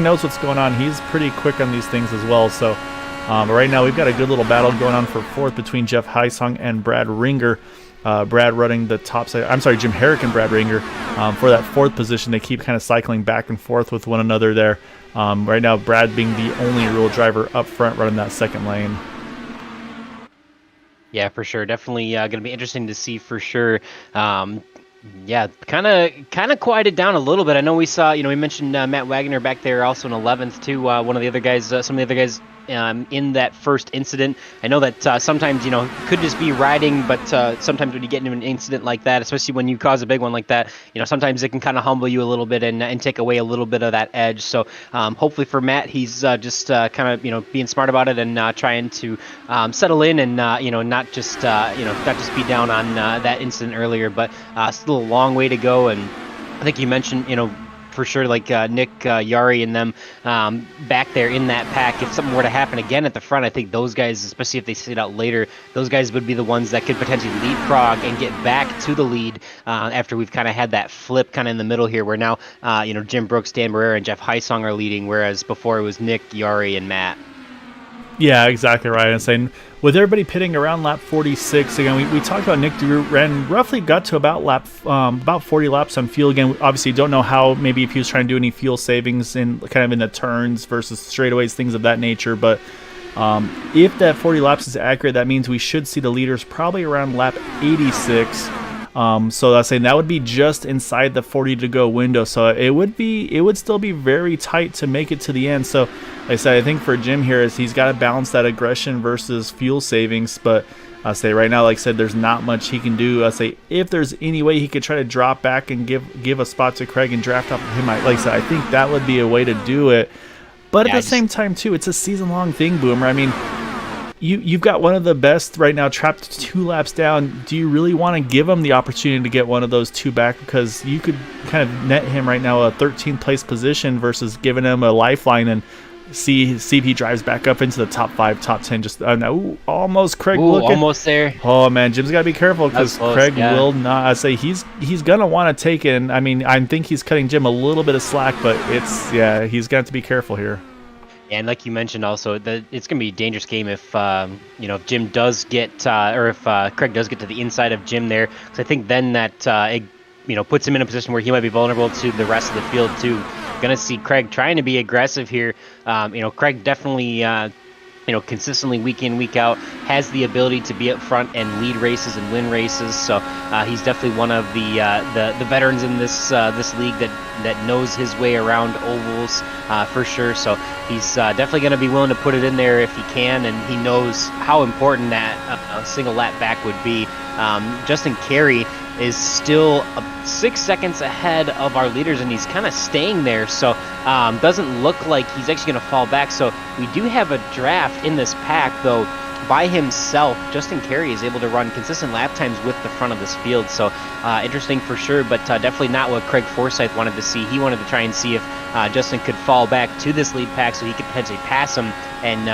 knows what's going on. He's pretty quick on these things as well. So right now we've got a good little battle going on for 4th between Jeff Heisong and Brad Ringer. Brad running the top side. I'm sorry, Jim Herrick and Brad Ringer for that 4th position. They keep kind of cycling back and forth with one another there. Right now, Brad being the only real driver up front running that 2nd lane. Yeah, for sure. Definitely going to be interesting to see for sure. Yeah, kind of quieted down a little bit. I know we saw, we mentioned Matt Wagner back there also in 11th too. One of the other guys, some of the other guys in that first incident. I know that sometimes, could just be riding, but sometimes when you get into an incident like that, especially when you cause a big one like that, sometimes it can kind of humble you a little bit and take away a little bit of that edge. So hopefully for Matt, he's just kind of, being smart about it and trying to settle in and, not just be down on that incident earlier, but still a long way to go. And I think you mentioned, for sure, like Nick, Yari, and them back there in that pack. If something were to happen again at the front, I think those guys, especially if they sit out later, those guys would be the ones that could potentially leapfrog and get back to the lead after we've kind of had that flip kind of in the middle here, where now, Jim Brooks, Dan Barrera, and Jeff Heisong are leading, whereas before it was Nick, Yari, and Matt. Yeah, exactly right. I'm saying with everybody pitting around lap 46 again, we talked about Nick DeGroot ran roughly got to about 40 laps on fuel again. Obviously, don't know how, maybe if he was trying to do any fuel savings in kind of in the turns versus straightaways, things of that nature. But if that 40 laps is accurate, that means we should see the leaders probably around lap 86. So that's saying that would be just inside the 40 to go window. So it would still be very tight to make it to the end. So like I said, I think for Jim here is he's got to balance that aggression versus fuel savings. But I say right now, like I said, there's not much he can do. I say if there's any way he could try to drop back and give a spot to Craig and draft off of him, like I said, I think that would be a way to do it. But at the same time too, it's a season-long thing, Boomer. I mean, You've got one of the best right now trapped 2 laps down. Do you really want to give him the opportunity to get one of those 2 back? Because you could kind of net him right now a 13th place position versus giving him a lifeline and see if he drives back up into the top 5, top 10. Just almost Craig looking. Almost there. Oh man, Jim's got to be careful because Craig will not. I say he's gonna want to take it. And I mean, I think he's cutting Jim a little bit of slack, but he's got to be careful here. And like you mentioned also, it's going to be a dangerous game if, if Jim does get, or if Craig does get to the inside of Jim there. Because I think then that, it, puts him in a position where he might be vulnerable to the rest of the field too. Going to see Craig trying to be aggressive here. Craig definitely, consistently week in, week out, has the ability to be up front and lead races and win races. So he's definitely one of the veterans in this league that knows his way around ovals for sure. So he's definitely going to be willing to put it in there if he can, and he knows how important that a single lap back would be. Justin Carey is still 6 seconds ahead of our leaders, and he's kind of staying there. So doesn't look like he's actually going to fall back. So we do have a draft in this pack, though. By himself, Justin Carey is able to run consistent lap times with the front of this field. So interesting for sure, but definitely not what Craig Forsyth wanted to see. He wanted to try and see if Justin could fall back to this lead pack so he could potentially pass him and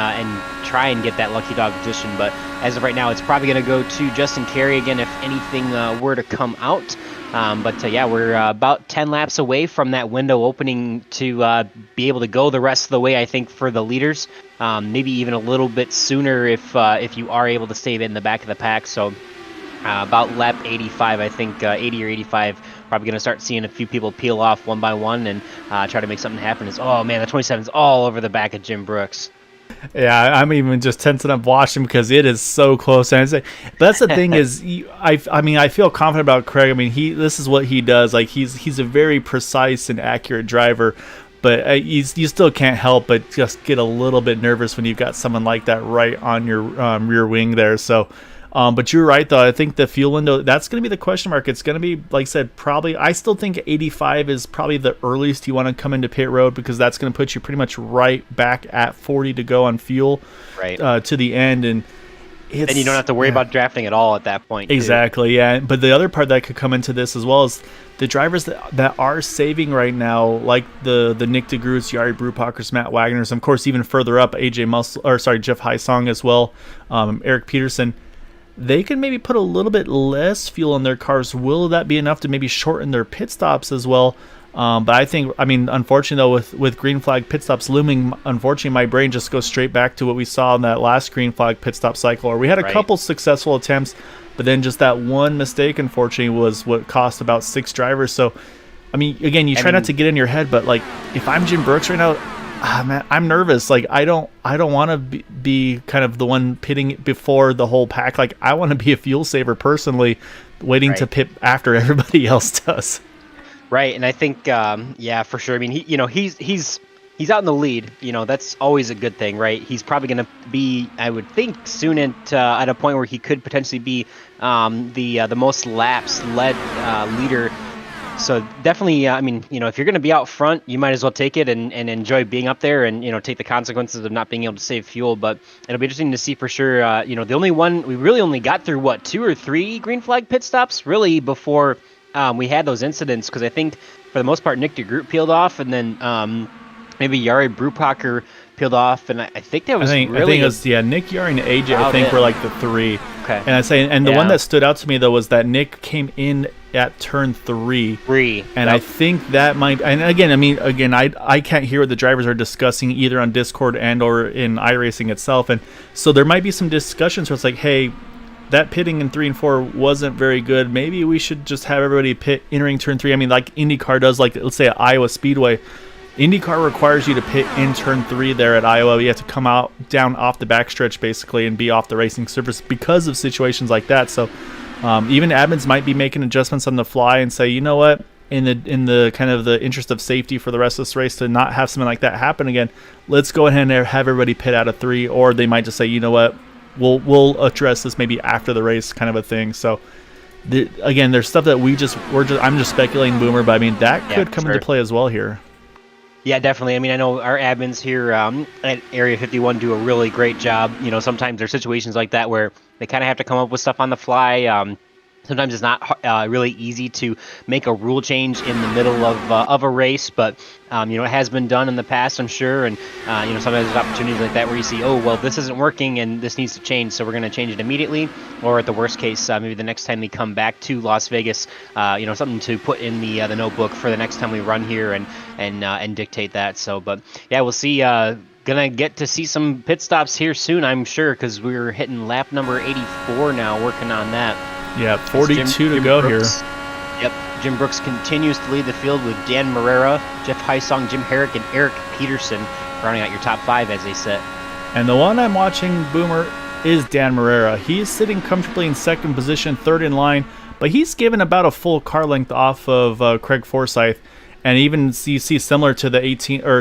try and get that lucky dog position. But as of right now, it's probably going to go to Justin Carey again if anything were to come out. We're about 10 laps away from that window opening to be able to go the rest of the way, I think, for the leaders. Maybe even a little bit sooner if you are able to stay in the back of the pack. So about lap 85, I think, 80 or 85, probably going to start seeing a few people peel off one by one and try to make something happen. Oh, man, the 27's all over the back of Jim Brooks. Yeah, I'm even just tensing up watching because it is so close. And but that's the thing is, I feel confident about Craig. I mean, this is what he does. Like he's a very precise and accurate driver, but you still can't help but just get a little bit nervous when you've got someone like that right on your rear wing there. So. But you're right, though. I think the fuel window, that's going to be the question mark. It's going to be, like I said, probably, I still think 85 is probably the earliest you want to come into pit road because that's going to put you pretty much right back at 40 to go on fuel to the end. And then you don't have to worry about drafting at all at that point. Exactly, too. Yeah. But the other part that could come into this as well is the drivers that are saving right now, like the Nick DeGroots, Yari Brewpackers, Matt Wagner's, and of course, even further up, Jeff Heisong as well, Eric Peterson. They can maybe put a little bit less fuel in their cars. Will that be enough to maybe shorten their pit stops as well? But I think, I mean, unfortunately though, with green flag pit stops looming, unfortunately my brain just goes straight back to what we saw in that last green flag pit stop cycle, where we had a couple successful attempts, but then just that one mistake, unfortunately, was what cost about 6 drivers. So, I mean, again, you try not to get in your head, but like, if I'm Jim Brooks right now, man, I'm nervous. Like, I don't want to be kind of the one pitting before the whole pack. Like, I want to be a fuel saver personally, waiting to pit after everybody else does. Right, and I think, yeah, for sure. I mean, he's out in the lead. You know, that's always a good thing, right? He's probably going to be, I would think, soon at a point where he could potentially be the most laps led leader. So definitely, I mean, you know, if you're going to be out front, you might as well take it and enjoy being up there, and, you know, take the consequences of not being able to save fuel. But it'll be interesting to see for sure. You know, the only one we really only got through, what, 2 or 3 green flag pit stops really before we had those incidents, because I think for the most part Nick DeGroot peeled off, and then maybe Jari Brupacher peeled off, and I think that was I think it was Nick, Yari, and AJ. I think were like the 3. Okay. And I say, and the one that stood out to me though was that Nick came in at turn 3. And I think that might. And again, I can't hear what the drivers are discussing either on Discord and or in iRacing itself, and so there might be some discussions where it's like, hey, that pitting in 3 and 4 wasn't very good. Maybe we should just have everybody pit entering turn 3. I mean, like IndyCar does, like let's say at Iowa Speedway. IndyCar requires you to pit in turn 3 there at Iowa. You have to come out down off the backstretch basically and be off the racing surface because of situations like that. So even admins might be making adjustments on the fly and say, you know what, in the kind of the interest of safety for the rest of this race to not have something like that happen again, let's go ahead and have everybody pit out of 3. Or they might just say, you know what, we'll address this maybe after the race, kind of a thing. So again, there's stuff that I'm just speculating, Boomer, but I mean that could come into play as well here. Yeah, definitely. I mean, I know our admins here at Area 51 do a really great job. You know, sometimes there's situations like that where they kind of have to come up with stuff on the fly. Sometimes it's not really easy to make a rule change in the middle of a race, but you know, it has been done in the past, I'm sure. And you know, sometimes there's opportunities like that where you see, oh, well, this isn't working and this needs to change, so we're going to change it immediately. Or at the worst case, maybe the next time we come back to Las Vegas, you know, something to put in the notebook for the next time we run here and dictate that. So, but yeah, we'll see. Gonna get to see some pit stops here soon, I'm sure, because we're hitting lap number 84 now, working on that. Yeah, 42 to go Brooks, here. Yep, Jim Brooks continues to lead the field with Dan Marrera, Jeff Heisong, Jim Herrick, and Eric Peterson rounding out your top 5 as they sit. And the one I'm watching, Boomer, is Dan Marrera. He's sitting comfortably in 2nd position, 3rd in line, but he's given about a full car length off of Craig Forsyth, and even you see similar to the 18 of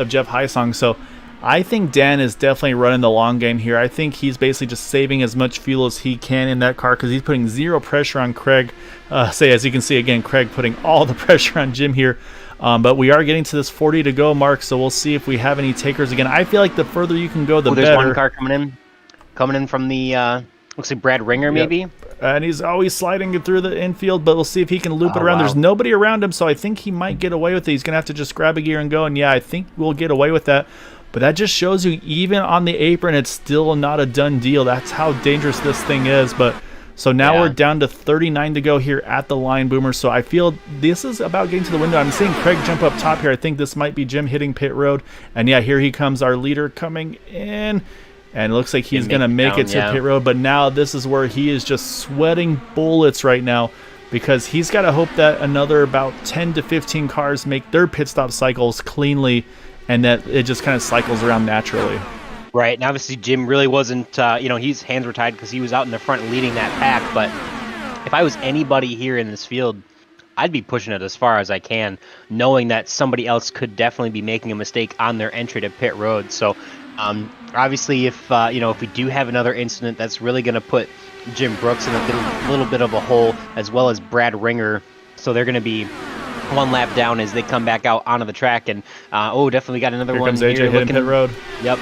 Jeff Heisong. So I think Dan is definitely running the long game here. I think he's basically just saving as much fuel as he can in that car because he's putting 0 pressure on Craig. As you can see again, Craig putting all the pressure on Jim here. But we are getting to this 40 to go mark, so we'll see if we have any takers again. I feel like the further you can go, the better. There's one car coming in from the looks like Brad Ringer, maybe. And he's always sliding it through the infield, but we'll see if he can loop it around. Wow. There's nobody around him, so I think he might get away with it. He's gonna have to just grab a gear and go. And yeah, I think we'll get away with that. But that just shows you, even on the apron, it's still not a done deal. That's how dangerous this thing is. But so now we're down to 39 to go here at the line, Boomer. So I feel this is about getting to the window. I'm seeing Craig jump up top here. I think this might be Jim hitting pit road. And yeah, here he comes, our leader coming in. And it looks like he's going to make it to pit road. But now this is where he is just sweating bullets right now, because he's got to hope that another about 10 to 15 cars make their pit stop cycles cleanly, and that it just kind of cycles around naturally. Right, and obviously Jim really wasn't, his hands were tied because he was out in the front leading that pack. But if I was anybody here in this field, I'd be pushing it as far as I can, knowing that somebody else could definitely be making a mistake on their entry to pit road. So obviously, if we do have another incident, that's really going to put Jim Brooks in a little bit of a hole, as well as Brad Ringer. So they're going to be one lap down as they come back out onto the track. And definitely got another here one comes AJ here hitting pit road. Yep.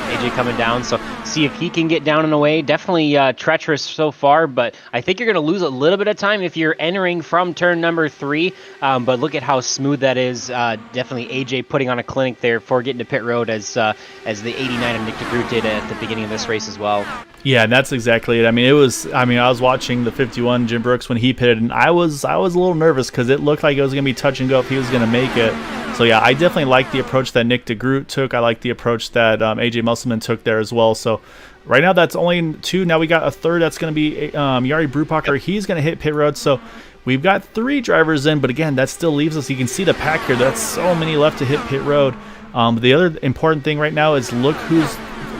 AJ coming down. So see if he can get down and away. Definitely treacherous so far, but I think you're going to lose a little bit of time if you're entering from turn number 3. But look at how smooth that is. Definitely AJ putting on a clinic there for getting to pit road as the 89 of Nick DeGroot did at the beginning of this race as well. Yeah, that's exactly it. I mean, I was watching the 51 Jim Brooks when he pitted, and I was a little nervous because it looked like it was going to be touch and go if he was going to make it. So yeah, I definitely like the approach that Nick DeGroot took. I like the approach that AJ Musselman took there as well. So right now that's only 2. Now we got a third that's going to be Jari Brupacher. Yep. He's going to hit pit road. So we've got 3 drivers in, but again, that still leaves us. You can see the pack here. That's so many left to hit pit road. The other important thing right now is look who's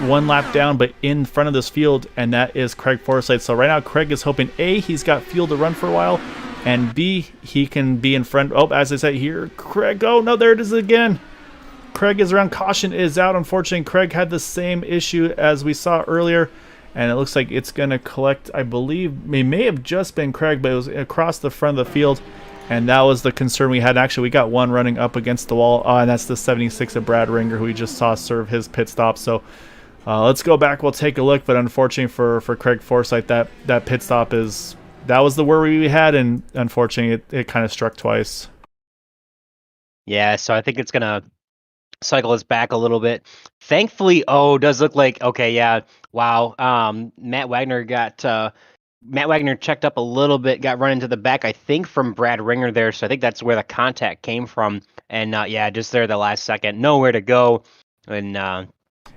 1 lap down but in front of this field, and that is Craig Forsyth. So right now Craig is hoping A, he's got fuel to run for a while, and B, he can be in front. Oh, as I said here, Craig, oh no, there it is again. Craig is around. Caution is out. Unfortunately, Craig had the same issue as we saw earlier, and it looks like it's going to collect, I believe, it may have just been Craig, but it was across the front of the field. And that was the concern we had. Actually, we got one running up against the wall, and that's the 76 of Brad Ringer, who we just saw serve his pit stop. So let's go back. We'll take a look. But unfortunately for Craig Forsyth, that pit stop that was the worry we had, and unfortunately it kind of struck twice. Yeah, so I think it's going to cycle us back a little bit. Thankfully, does look like, okay, yeah, wow. Matt Wagner checked up a little bit, got run into the back, I think, from Brad Ringer there. So I think that's where the contact came from. And yeah, just there the last second, nowhere to go. And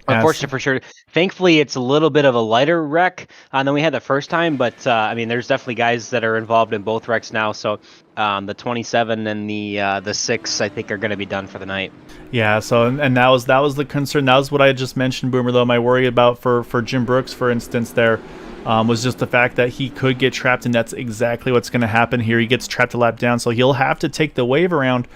unfortunate for sure. Thankfully, it's a little bit of a lighter wreck than we had the first time. But I mean, there's definitely guys that are involved in both wrecks now. So the 27 and the 6, I think, are going to be done for the night. Yeah. So and that was the concern. That was what I just mentioned, Boomer. Though my worry about for Jim Brooks, for instance, there. Was just the fact that he could get trapped, and that's exactly what's going to happen here. He gets trapped a lap down, so he'll have to take the wave around,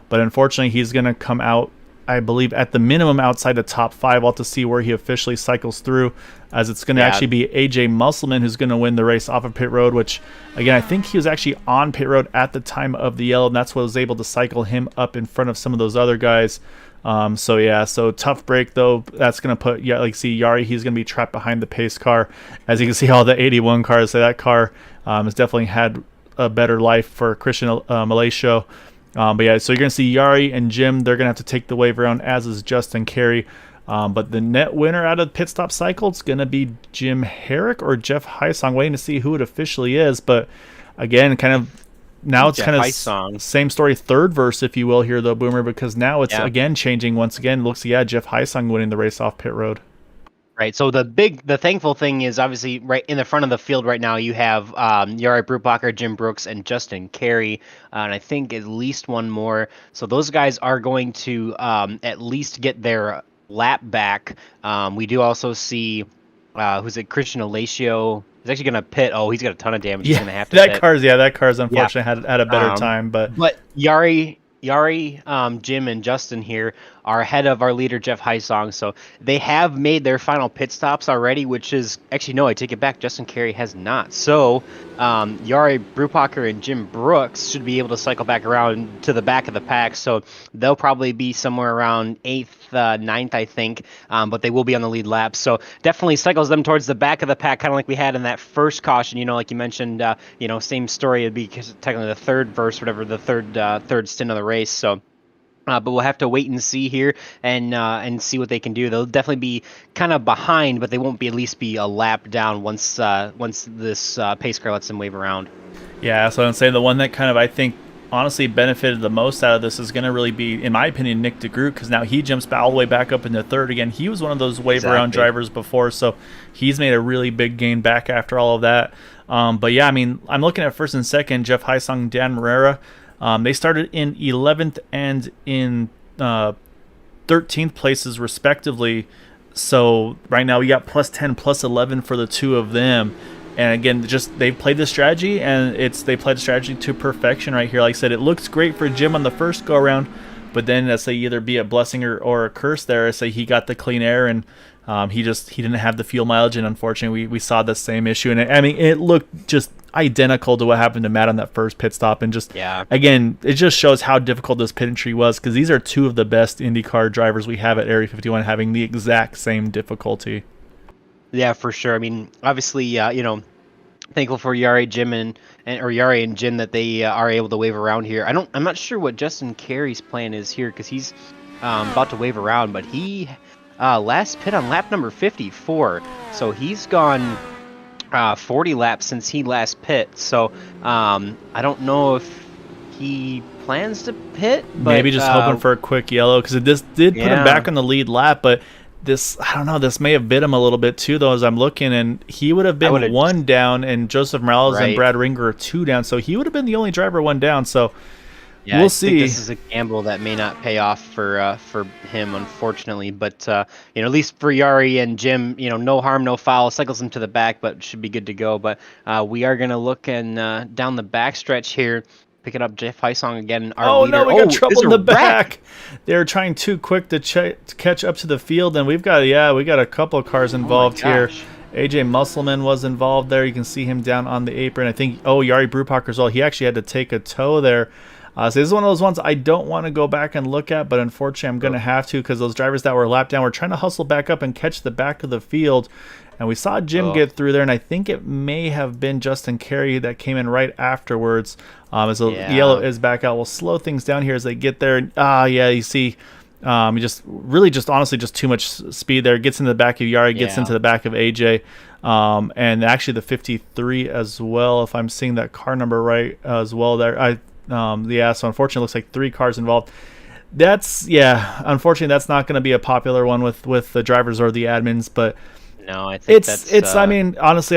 but unfortunately he's going to come out, I believe, at the minimum outside the top 5. We'll have to see where he officially cycles through, as it's going to actually be AJ Musselman who's going to win the race off of pit road, which, again, I think he was actually on pit road at the time of the yellow, and that's what was able to cycle him up in front of some of those other guys. So tough break though. That's gonna put Jari. He's gonna be trapped behind the pace car. As you can see, all the 81 cars. So that car has definitely had a better life for Christian Malaysia. But yeah, so you're gonna see Jari and Jim. They're gonna have to take the wave around, as is Justin Carey. But the net winner out of the pit stop cycle, it's gonna be Jim Herrick or Jeff Heisong. Waiting to see who it officially is. But again, kind of. Now it's kind of same story, third verse, if you will, here though, Boomer, because now it's again changing once again. It looks Jeff Heisong winning the race off pit road. Right. So the thankful thing is obviously right in the front of the field right now you have Jari Brupacher, Jim Brooks, and Justin Carey, and I think at least one more. So those guys are going to at least get their lap back. We do also see who's it, Christian Alacio. He's actually going to pit. Oh, he's got a ton of damage. He's going to have to pit. That car's unfortunately had a better time. But Jari, Jim, and Justin here are ahead of our leader, Jeff Heisong. So they have made their final pit stops already, which is actually, no, I take it back. Justin Carey has not. So Jari Brupacher and Jim Brooks should be able to cycle back around to the back of the pack. So they'll probably be somewhere around 8th, 9th, I think. But they will be on the lead lap. So definitely cycles them towards the back of the pack, kind of like we had in that first caution. Like you mentioned, same story. It'd be technically the third verse, whatever, the third stint of the race. So. But we'll have to wait and see here and see what they can do. They'll definitely be kind of behind, but they won't at least be a lap down once this pace car lets them wave around. Yeah, so I'd say the one that kind of I think honestly benefited the most out of this is going to really be, in my opinion, Nick DeGroot, because now he jumps all the way back up into third again. He was one of those wave around drivers before, so he's made a really big gain back after all of that. But yeah, I mean, I'm looking at first and second, Jeff Heisong, Dan Morera. They started in 11th and in 13th places respectively. So right now we got plus 10, plus 11 for the two of them. And again, just they played the strategy, and they played the strategy to perfection right here. Like I said, it looks great for Jim on the first go around, but then let's say either be a blessing or a curse there. Let's say he got the clean air and he didn't have the fuel mileage, and unfortunately we saw the same issue. And it looked just identical to what happened to Matt on that first pit stop. And just, Yeah. again, it just shows how difficult this pit entry was, because these are two of the best IndyCar drivers we have at Area 51 having the exact same difficulty. Yeah, for sure. I mean, obviously, thankful for Yari, Jim, or Yari and Jim that they are able to wave around here. I'm not sure what Justin Carey's plan is here, because he's about to wave around, but he last pit on lap number 54, so he's gone 40 laps since he last pit. So I don't know if he plans to pit, but maybe just hoping for a quick yellow, because this did put him back on the lead lap, but this, I don't know, this may have bit him a little bit too, though, as I'm looking, and he would have been one down, and Joseph Morales and Brad Ringer are two down, so he would have been the only driver one down. So yeah, we'll see. Think this is a gamble that may not pay off for him, unfortunately. But at least for Yari and Jim, no harm, no foul. Cycles him to the back, but should be good to go. But we are gonna look and down the backstretch here. Picking up Jeff Heisong again. Our leader. No, we got trouble in the back. They're trying too quick to catch up to the field, and we got a couple of cars involved here. AJ Musselman was involved there. You can see him down on the apron. I think, Yari Brupacher as well. He actually had to take a tow there. So this is one of those ones I don't want to go back and look at, but unfortunately I'm going to have to, because those drivers that were lapped down were trying to hustle back up and catch the back of the field. And we saw Jim get through there, and I think it may have been Justin Carey that came in right afterwards. As the yellow is back out, we'll slow things down here as they get there. You see, honestly, just too much speed there. Gets into the back of Yari, gets into the back of AJ, and actually the 53 as well, if I'm seeing that car number right as well there. So unfortunately, it looks like 3 cars involved. Unfortunately, that's not going to be a popular one with the drivers or the admins, but no, I think it's. I mean, honestly,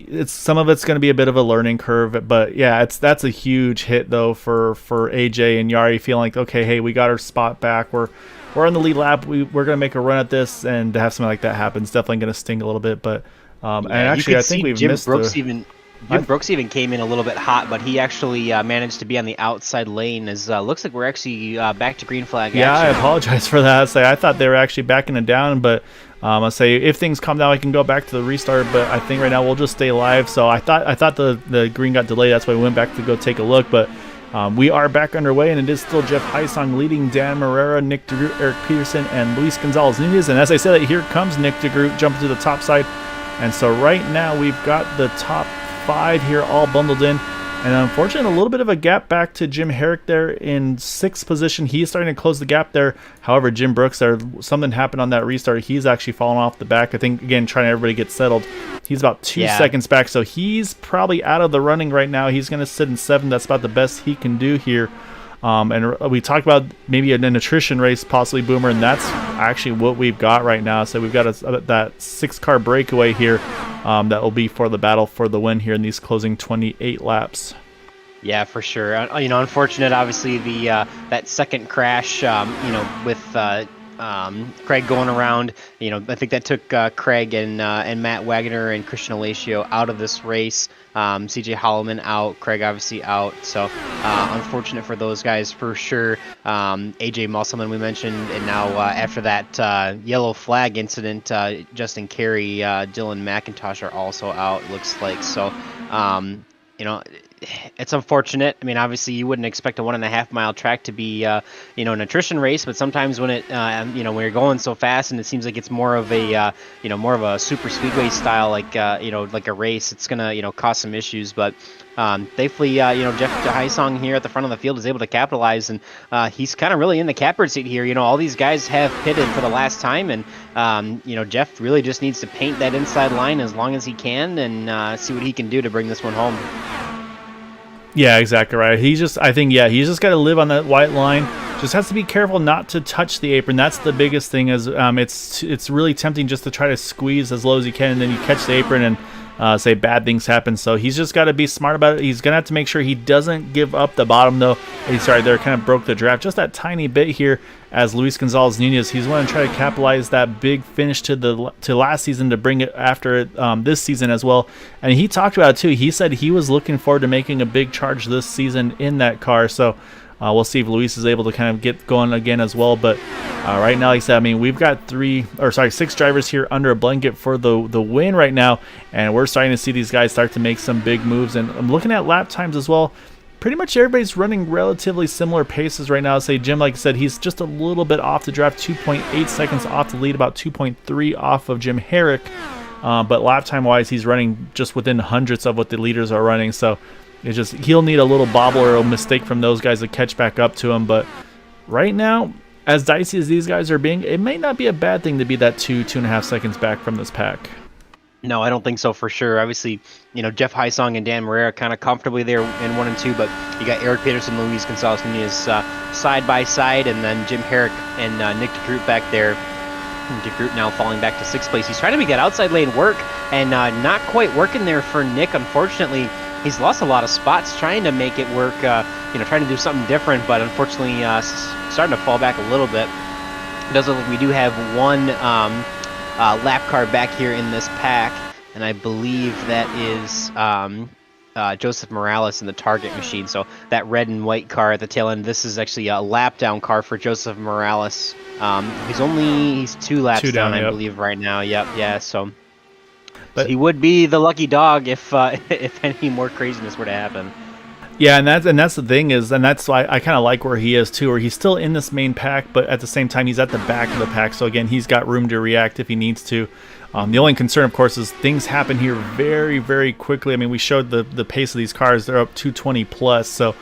it's some of it's going to be a bit of a learning curve, but yeah, that's a huge hit though for AJ and Yari, feeling like, okay, hey, we got our spot back. We're on the lead lap. We're going to make a run at this, and to have something like that happen is definitely going to sting a little bit. But and actually, I think we've missed Jim Brooks even came in a little bit hot, but he actually managed to be on the outside lane. As looks like we're actually back to green flag action. Yeah, I apologize for that. I thought they were actually backing it down, but I'll say if things calm down, I can go back to the restart. But I think right now we'll just stay live. So I thought the green got delayed. That's why we went back to go take a look. But we are back underway, and it is still Jeff Heisong leading Dan Marrera, Nick DeGroot, Eric Peterson, and Luis Gonzalez Nunez. And as I said, here comes Nick DeGroot jumping to the top side. And so right now we've got the top 5 here all bundled in, and unfortunately a little bit of a gap back to Jim Herrick there in 6th position. He's starting to close the gap there. However, Jim Brooks there, something happened on that restart. He's actually fallen off the back. I think, again, trying to everybody get settled. He's about 2 seconds back, so he's probably out of the running right now. He's going to sit in 7th. That's about the best he can do here. And we talked about maybe an attrition race, possibly, Boomer, and that's actually what we've got right now. So we've got that 6-car breakaway here that will be for the battle for the win here in these closing 28 laps. Yeah, for sure. Unfortunate, obviously, that second crash, with Craig going around. I think that took Craig and Matt Wagner and Christian Alacio out of this race. CJ Holloman out, Craig obviously out. So unfortunate for those guys for sure. AJ Musselman we mentioned, and now after that yellow flag incident, Justin Carey, Dylan McIntosh are also out, looks like. So it's unfortunate. I mean, obviously, you wouldn't expect a 1.5 mile track to be, an attrition race, but sometimes when it, when you're going so fast and it seems like it's more of a, more of a super speedway style, like a race, it's gonna, cause some issues. But thankfully, Jeff Heisong here at the front of the field is able to capitalize, and he's kind of really in the catbird seat here. All these guys have pitted for the last time, and Jeff really just needs to paint that inside line as long as he can, and see what he can do to bring this one home. Yeah, exactly right. He's just got to live on that white line. Just has to be careful not to touch the apron. That's the biggest thing. Is it's really tempting just to try to squeeze as low as you can, and then you catch the apron and say bad things happen. So he's just got to be smart about it. He's gonna have to make sure he doesn't give up the bottom though. There kind of broke the draft just that tiny bit here. As Luis Gonzalez Nunez, he's going to try to capitalize that big finish to last season to bring it after it this season as well. And he talked about it too. He said he was looking forward to making a big charge this season in that car. So We'll see if Luis is able to kind of get going again as well. But right now, like I said, I mean, we've got 6 drivers here under a blanket for the win right now, and we're starting to see these guys start to make some big moves. And I'm looking at lap times as well. Pretty much everybody's running relatively similar paces right now. I'll say Jim, like I said, he's just a little bit off the draft, 2.8 seconds off the lead, about 2.3 off of Jim Herrick. But lap time wise, he's running just within hundredths of what the leaders are running. So it's just, he'll need a little bobble or a mistake from those guys to catch back up to him. But right now, as dicey as these guys are being, it may not be a bad thing to be that 2.5 seconds back from this pack. No, I don't think so for sure. Obviously, Jeff Heisong and Dan Morera kind of comfortably there in 1 and 2, but you got Eric Peterson, Luis Gonzalez Nunez side by side, and then Jim Herrick and Nick DeGroot back there. DeGroot now falling back to 6th place. He's trying to make that outside lane work, and not quite working there for Nick. Unfortunately, he's lost a lot of spots trying to make it work, trying to do something different, but unfortunately starting to fall back a little bit. It does look like we do have one lap car back here in this pack, and I believe that is Joseph Morales in the target machine. So that red and white car at the tail end, this is actually a lap down car for Joseph Morales. He's 2 laps down, I believe, right now. Yep, yeah. So he would be the lucky dog if any more craziness were to happen. Yeah, and that's the thing is, and that's why I kind of like where he is too, where he's still in this main pack, but at the same time he's at the back of the pack. So again, he's got room to react if he needs to. The only concern, of course, is things happen here very, very quickly. I mean, we showed the pace of these cars; they're up 220 plus. So,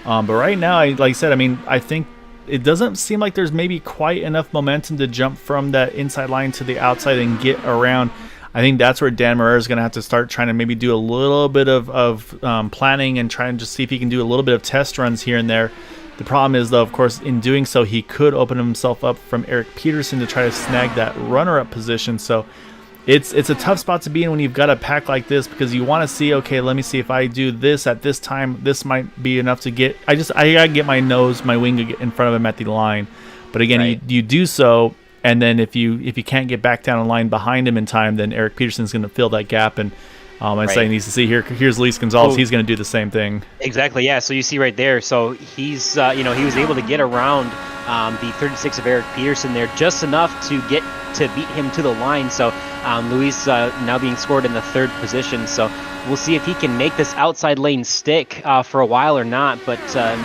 but right now, like I said, I mean, I think it doesn't seem like there's maybe quite enough momentum to jump from that inside line to the outside and get around. I think that's where Dan Morera is going to have to start trying to maybe do a little bit of planning and try and just see if he can do a little bit of test runs here and there. The problem is, though, of course, in doing so, he could open himself up from Eric Peterson to try to snag that runner-up position. So it's a tough spot to be in when you've got a pack like this, because you want to see, okay, let me see if I do this at this time, this might be enough to get. I gotta get my wing in front of him at the line. But again, right. you do so. And then if you can't get back down in line behind him in time, then Eric Peterson's going to fill that gap. And I'm saying needs to see here's Luis Gonzalez. He's going to do the same thing. Exactly. Yeah. So you see right there. So he's he was able to get around the 36 of Eric Peterson there just enough to beat him to the line. So Luis now being scored in the 3rd position. So we'll see if he can make this outside lane stick for a while or not. But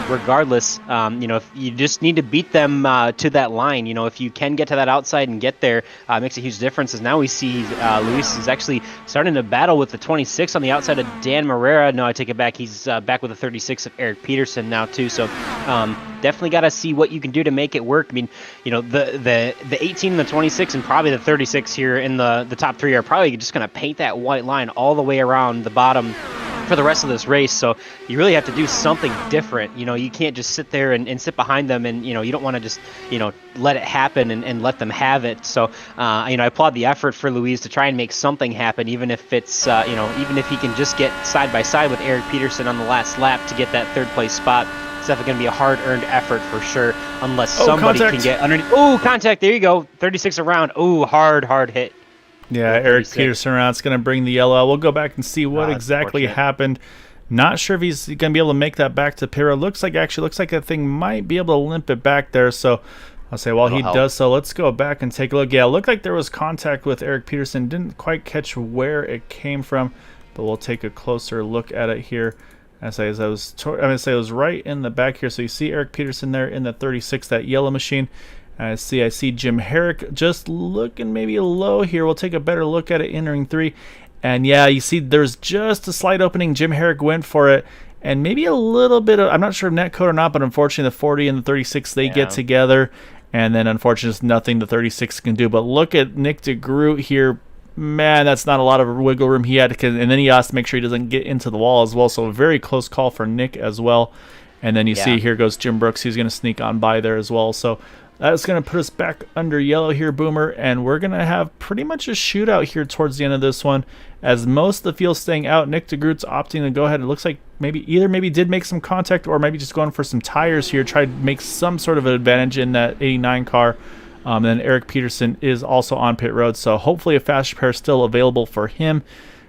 regardless, if you just need to beat them to that line, if you can get to that outside and get there, makes a huge difference. As now we see Luis is actually starting to battle with the 26 on the outside of Dan Morera. No, I take it back. He's back with the 36 of Eric Peterson now too. So definitely got to see what you can do to make it work. I mean, the 18 and the 26 and probably the 36 here in the top 3 are probably just going to paint that white line all the way around the bottom for the rest of this race. So you really have to do something different. You can't just sit there and sit behind them, and you don't want to just let it happen and let them have it. So I applaud the effort for Luis to try and make something happen, even if it's even if he can just get side by side with Eric Peterson on the last lap to get that 3rd place spot. It's definitely going to be a hard-earned effort for sure, unless somebody can get underneath. Oh, contact! There you go. 36 around. Oh, hard hit. Yeah, Eric Peterson around. It's going to bring the yellow out. We'll go back and see what exactly happened. Not sure if he's going to be able to make that back to Pyrrha. Looks like that thing might be able to limp it back there. So I'll say while he does so, let's go back and take a look. Yeah, it looked like there was contact with Eric Peterson. Didn't quite catch where it came from, but we'll take a closer look at it here. I'm going to say it was right in the back here. So you see Eric Peterson there in the 36, that yellow machine. I see Jim Herrick just looking maybe low here. We'll take a better look at it entering 3. And yeah, you see there's just a slight opening. Jim Herrick went for it. And maybe a little bit of, I'm not sure if netcode or not, but unfortunately the 40 and the 36, they get together. And then unfortunately there's nothing the 36 can do. But look at Nick DeGroot here. Man, that's not a lot of wiggle room he had. And then he has to make sure he doesn't get into the wall as well. So a very close call for Nick as well. And then you see here goes Jim Brooks. He's going to sneak on by there as well. So that's going to put us back under yellow here, Boomer, and we're going to have pretty much a shootout here towards the end of this one, as most of the field staying out. Nick DeGroot's opting to go ahead. It looks like maybe did make some contact, or maybe just going for some tires here, try to make some sort of an advantage in that 89 car. And then Eric Peterson is also on pit road, so hopefully a fast repair still available for him,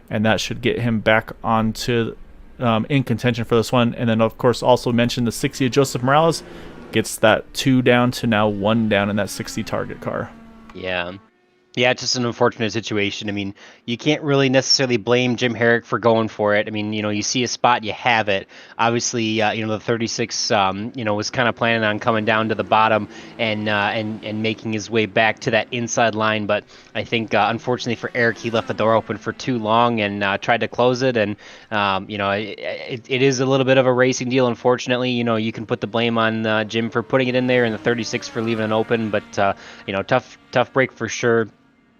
and that should get him back onto in contention for this one. And then, of course, also mentioned the 60 of Joseph Morales gets that 2 down to now 1 down in that 60 target car. Yeah. Yeah, it's just an unfortunate situation. I mean, you can't really necessarily blame Jim Herrick for going for it. I mean, you see a spot, you have it. Obviously, the 36, was kind of planning on coming down to the bottom and making his way back to that inside line. But I think, unfortunately for Eric, he left the door open for too long and tried to close it. And, it is a little bit of a racing deal, unfortunately. You can put the blame on Jim for putting it in there and the 36 for leaving it open. But, tough break for sure.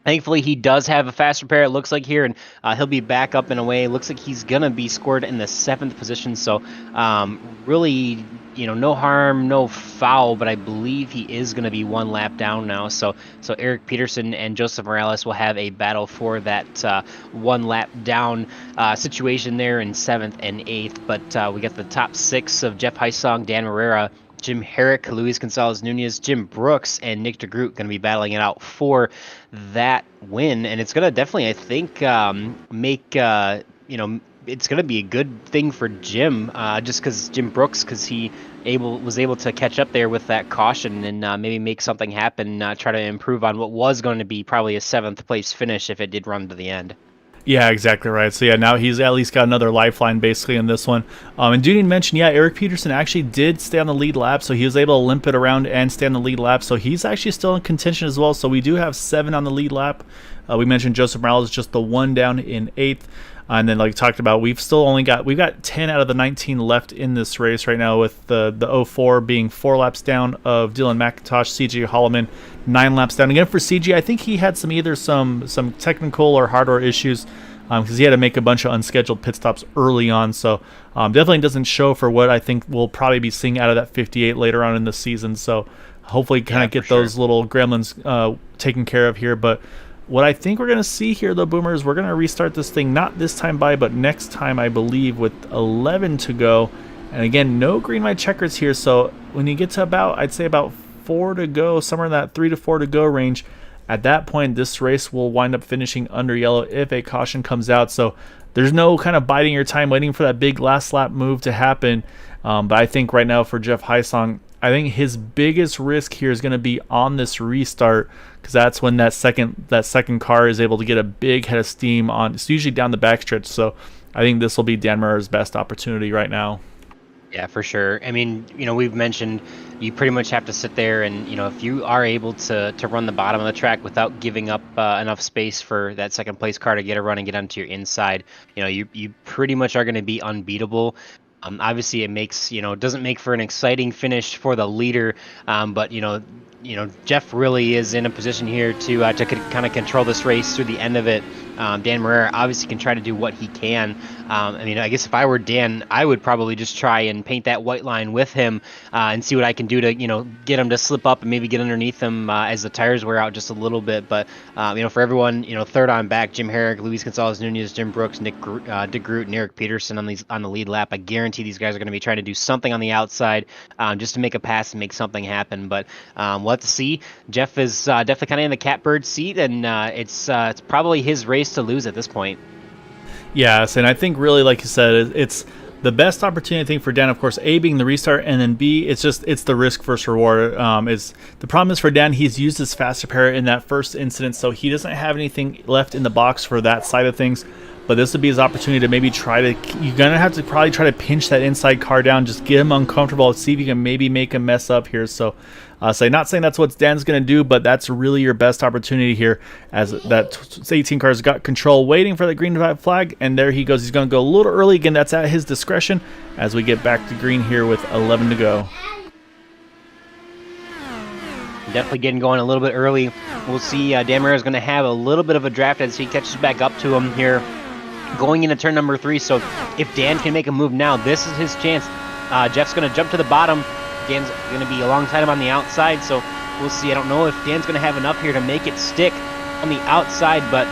Thankfully, he does have a faster pair, it looks like here, and he'll be back up and away. Looks like he's going to be scored in the 7th position, so really, no harm, no foul, but I believe he is going to be 1 lap down now. So Eric Peterson and Joseph Morales will have a battle for that 1 lap down situation there in 7th and 8th, but we got the top 6 of Jeff Heisong, Dan Herrera, Jim Herrick, Luis Gonzalez-Nunez, Jim Brooks, and Nick DeGroot going to be battling it out for that win. And it's going to definitely, I think, it's going to be a good thing for Jim, just because Jim Brooks, because he was able to catch up there with that caution and maybe make something happen, try to improve on what was going to be probably a 7th place finish if it did run to the end. Yeah, exactly right. So yeah, now he's at least got another lifeline basically in this one. And do need to mention, Eric Peterson actually did stay on the lead lap, so he was able to limp it around and stay on the lead lap. So he's actually still in contention as well. So we do have 7 on the lead lap. We mentioned Joseph Morales just the 1 down in 8th. And then, like we talked about, we've got 10 out of the 19 left in this race right now, with the 04 being 4 laps down of Dylan McIntosh, CJ Holloman 9 laps down. Again, for CJ, I think he had some technical or hardware issues because he had to make a bunch of unscheduled pit stops early on. So definitely doesn't show for what I think we'll probably be seeing out of that 58 later on in the season. So hopefully kind of get those little gremlins taken care of here. But what I think we're going to see here, though, Boomer, is we're going to restart this thing, not this time but next time, I believe, with 11 to go. And again, no green white checkers here. So when you get to I'd say about 4 to go, somewhere in that 3 to 4 to go range, at that point, this race will wind up finishing under yellow if a caution comes out. So there's no kind of biding your time, waiting for that big last lap move to happen. But I think right now for Jeff Heisong, I think his biggest risk here is going to be on this restart, because that's when that second car is able to get a big head of steam on. It's usually down the backstretch, so I think this will be Dan Murray's best opportunity right now. Yeah, for sure. I mean, we've mentioned you pretty much have to sit there and, if you are able to run the bottom of the track without giving up enough space for that second place car to get a run and get onto your inside, you pretty much are going to be unbeatable. Obviously, it makes doesn't make for an exciting finish for the leader, but Jeff really is in a position here to kind of control this race through the end of it. Dan Morera obviously can try to do what he can. I guess if I were Dan, I would probably just try and paint that white line with him and see what I can do to get him to slip up and maybe get underneath him as the tires wear out just a little bit. But for everyone, third on back, Jim Herrick, Luis Gonzalez-Nunez, Jim Brooks, Nick DeGroot, and Eric Peterson on the lead lap. I guarantee these guys are going to be trying to do something on the outside just to make a pass and make something happen. But we'll have to see. Jeff is definitely kind of in the catbird seat, and it's probably his race to lose at this point. Yes, and I think really, like you said, it's the best opportunity, I think, for Dan, of course, A, being the restart, and then B, it's the risk versus reward. The problem is for Dan, he's used his faster pair in that first incident, so he doesn't have anything left in the box for that side of things. But this would be his opportunity to maybe you're going to have to probably try to pinch that inside car down, just get him uncomfortable, see if you can maybe make him mess up here. So not saying that's what Dan's going to do, but that's really your best opportunity here, as that 18 car's got control, waiting for the green flag, and there he goes. He's going to go a little early. Again, that's at his discretion as we get back to green here with 11 to go. Definitely getting going a little bit early. We'll see. Dan Murray is going to have a little bit of a draft as he catches back up to him here going into turn number 3. So if Dan can make a move now, this is his chance. Jeff's going to jump to the bottom. Dan's going to be alongside him on the outside, so we'll see. I don't know if Dan's going to have enough here to make it stick on the outside, but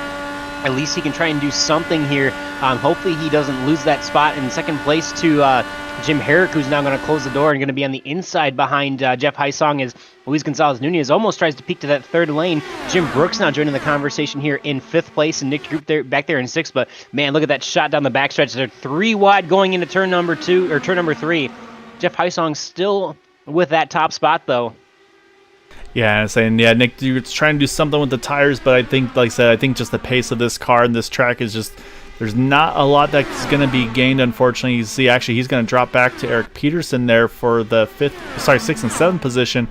at least he can try and do something here. Hopefully he doesn't lose that spot in second place to Jim Herrick, who's now going to close the door and going to be on the inside behind Jeff Hysong as Luis Gonzalez-Nunez almost tries to peek to that third lane. Jim Brooks now joining the conversation here in 5th place, and Nick Group there back there in 6th. But man, look at that shot down the backstretch. They're 3 wide going into turn number 2 or turn number 3. Jeff Hysong still with that top spot though. Yeah, I'm saying, yeah, Nick, you're trying to do something with the tires, but I think, like I said, I think just the pace of this car and this track is just, there's not a lot that's going to be gained, unfortunately. You see, actually, he's going to drop back to Eric Peterson there for the 6th and 7th position.